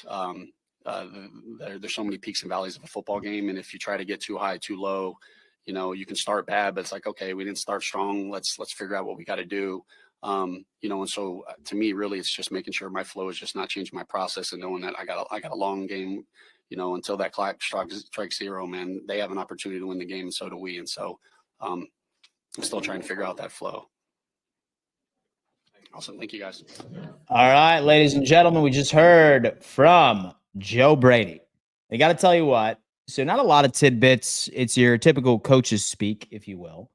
there's so many peaks and valleys of a football game. And if you try to get too high, too low, you can start bad, but it's like, okay, we didn't start strong. Let's figure out what we got to do. And so to me, really, it's just making sure my flow is just not changing my process, and knowing that I got a long game, until that clock strikes zero, man. They have an opportunity to win the game, and so do we. And so I'm still trying to figure out that flow. Awesome. Thank you, guys. All right, ladies and gentlemen, we just heard from Joe Brady. I got to tell you what, so not a lot of tidbits. It's your typical coach's speak, if you will.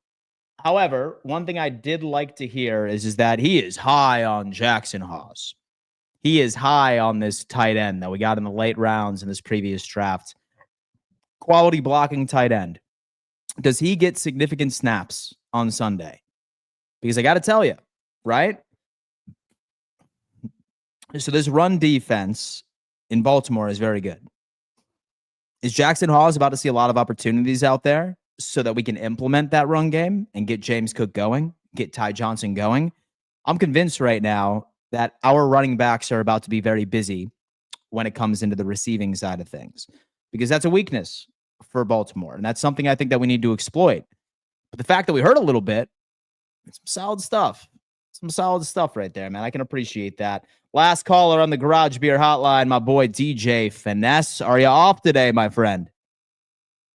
However, one thing I did like to hear is that he is high on Jackson Haas. He is high on this tight end that we got in the late rounds in this previous draft. Quality blocking tight end. Does he get significant snaps on Sunday? Because I got to tell you, right? So this run defense in Baltimore is very good. Is Jackson Haas about to see a lot of opportunities out there so that we can implement that run game and get James Cook going, get Ty Johnson going? I'm convinced right now that our running backs are about to be very busy when it comes into the receiving side of things, because that's a weakness for Baltimore. And that's something I think that we need to exploit. But the fact that we heard a little bit, it's some solid stuff. Some solid stuff right there, man. I can appreciate that. Last caller on the Garage Beer Hotline, my boy DJ Finesse. Are you off today, my friend?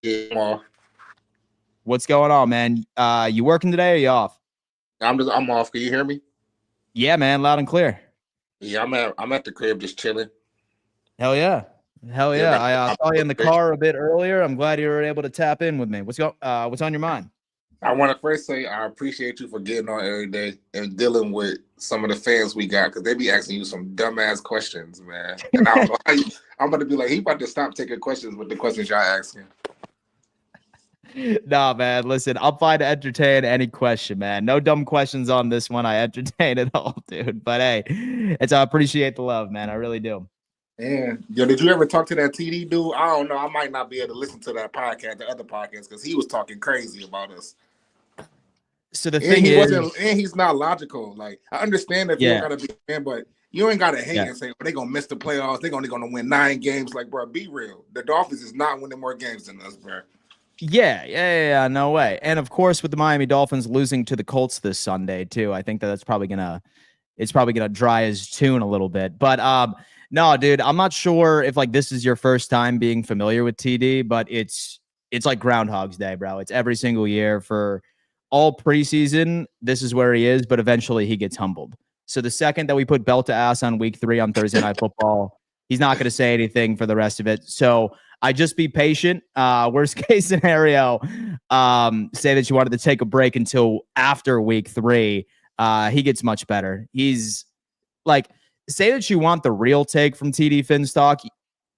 Yeah, I'm off. What's going on, man? You working today or you off? I'm off. Can you hear me? Yeah, man, loud and clear. Yeah, I'm at the crib just chilling. Hell yeah. Hell yeah. I saw you in the car a bit earlier. I'm glad you were able to tap in with me. What's on your mind? I want to first say I appreciate you for getting on every day and dealing with some of the fans we got, because they be asking you some dumbass questions, man. And I don't know how I'm about to be like, he about to stop taking questions with the questions y'all asking. Nah, man. Listen, I'm fine to entertain any question, man. No dumb questions on this one. I entertain it all, dude. But hey, I appreciate the love, man. I really do. And did you ever talk to that TD dude? I don't know. I might not be able to listen to that podcast, the other podcast, because he was talking crazy about us. So the thing is, and he's not logical. Like, I understand that you don't gotta be a fan, but you ain't gotta hate and say, "Well, they're gonna miss the playoffs. They're only gonna win 9 games." Like, bro, be real. The Dolphins is not winning more games than us, bro. Yeah, no way. And of course, with the Miami Dolphins losing to the Colts this Sunday too, I think that's probably gonna dry his tune a little bit. But no, dude, I'm not sure if like this is your first time being familiar with TD, but it's like Groundhog's Day, bro. It's every single year for all preseason. This is where he is, but eventually he gets humbled. So the second that we put belt to ass on week 3 on Thursday Night Football, he's not going to say anything for the rest of it. So I just be patient. Worst case scenario, say that you wanted to take a break until after week 3. He gets much better. He's like, say that you want the real take from TD Finstock,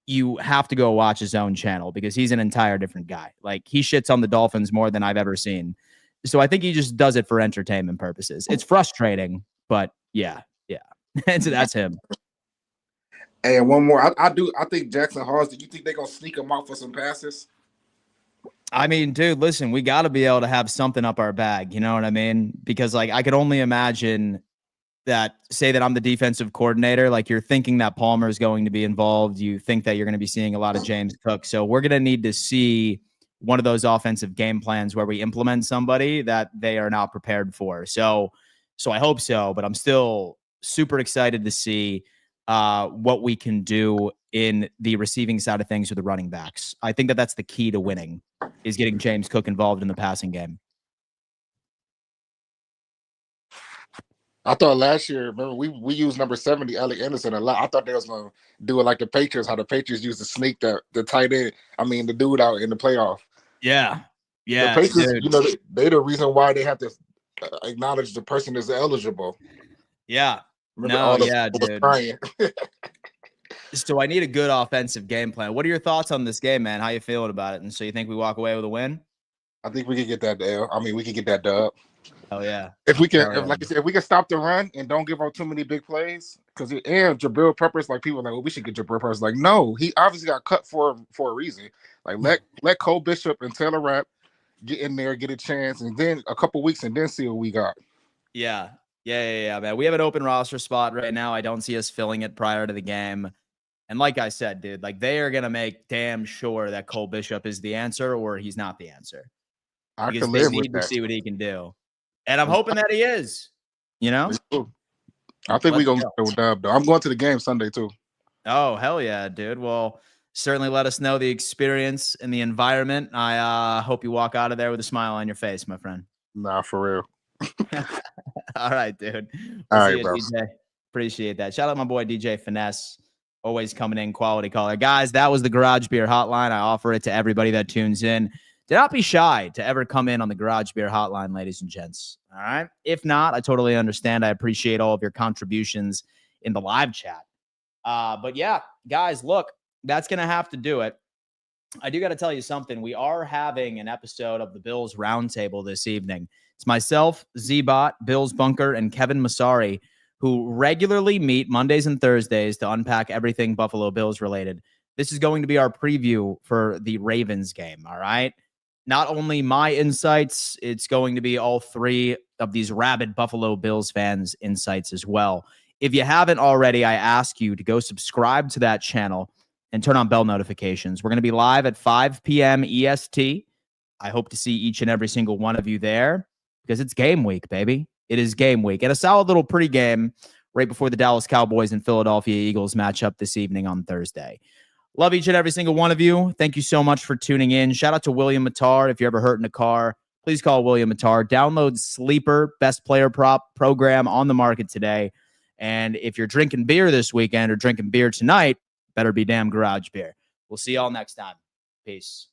you have to go watch his own channel, because he's an entire different guy. Like, he shits on the Dolphins more than I've ever seen. So I think he just does it for entertainment purposes. It's frustrating, but yeah. And so that's him. And one more, I think Jackson Haas, do you think they're going to sneak him out for some passes? I mean, dude, listen, we got to be able to have something up our bag. You know what I mean? Because like, I could only imagine that, say that I'm the defensive coordinator, like you're thinking that Palmer is going to be involved. You think that you're going to be seeing a lot of James Cook. So we're going to need to see one of those offensive game plans where we implement somebody that they are not prepared for. So I hope so, but I'm still super excited to see what we can do in the receiving side of things with the running backs. I think that that's the key to winning, is getting James Cook involved in the passing game. I thought last year, remember, we used number 70, Alec Anderson, a lot. I thought they was going to do it like the Patriots, how the Patriots used to sneak the tight end, the dude out in the playoff. Yeah. The Patriots, they're the reason why they have to acknowledge the person is eligible. Yeah. Dude. So I need a good offensive game plan. What are your thoughts on this game, man? How you feeling about it? And so you think we walk away with a win? I think we could get that L. I mean, we could get that dub. Oh yeah. If we can, Hell yeah. like I said, if we can stop the run and don't give up too many big plays, because and Jabril Peppers, like people are like, well, we should get Jabril Peppers. Like, no, he obviously got cut for a reason. Like, let Cole Bishop and Taylor Rapp get in there, get a chance, and then a couple weeks, and then see what we got. Yeah, man. We have an open roster spot right now. I don't see us filling it prior to the game. And like I said, dude, like they are gonna make damn sure that Cole Bishop is the answer or he's not the answer. I Because can they live need with to that. see what he can do. And I'm hoping that he is. You know? I think we're Let's gonna go dub though. I'm going to the game Sunday too. Oh, hell yeah, dude. Well, certainly let us know the experience and the environment. I hope you walk out of there with a smile on your face, my friend. Nah, for real. All right, dude. All See right, you, bro. DJ. Appreciate that. Shout out my boy DJ Finesse. Always coming in, quality caller. Guys, that was the Garage Beer Hotline. I offer it to everybody that tunes in. Do not be shy to ever come in on the Garage Beer Hotline, ladies and gents. All right? If not, I totally understand. I appreciate all of your contributions in the live chat. But yeah, guys, look, that's going to have to do it. I do got to tell you something. We are having an episode of the Bills Roundtable this evening. It's myself, Z-Bot, Bills Bunker, and Kevin Masari, who regularly meet Mondays and Thursdays to unpack everything Buffalo Bills related. This is going to be our preview for the Ravens game, all right? Not only my insights, it's going to be all three of these rabid Buffalo Bills fans' insights as well. If you haven't already, I ask you to go subscribe to that channel and turn on bell notifications. We're going to be live at 5 p.m. EST. I hope to see each and every single one of you there because it's game week, baby. It is game week. And a solid little pregame right before the Dallas Cowboys and Philadelphia Eagles matchup this evening on Thursday. Love each and every single one of you. Thank you so much for tuning in. Shout out to William Mattar. If you're ever hurt in a car, please call William Mattar. Download Sleeper, best player prop program on the market today. And if you're drinking beer this weekend or drinking beer tonight, better be damn Garage Beer. We'll see y'all next time. Peace.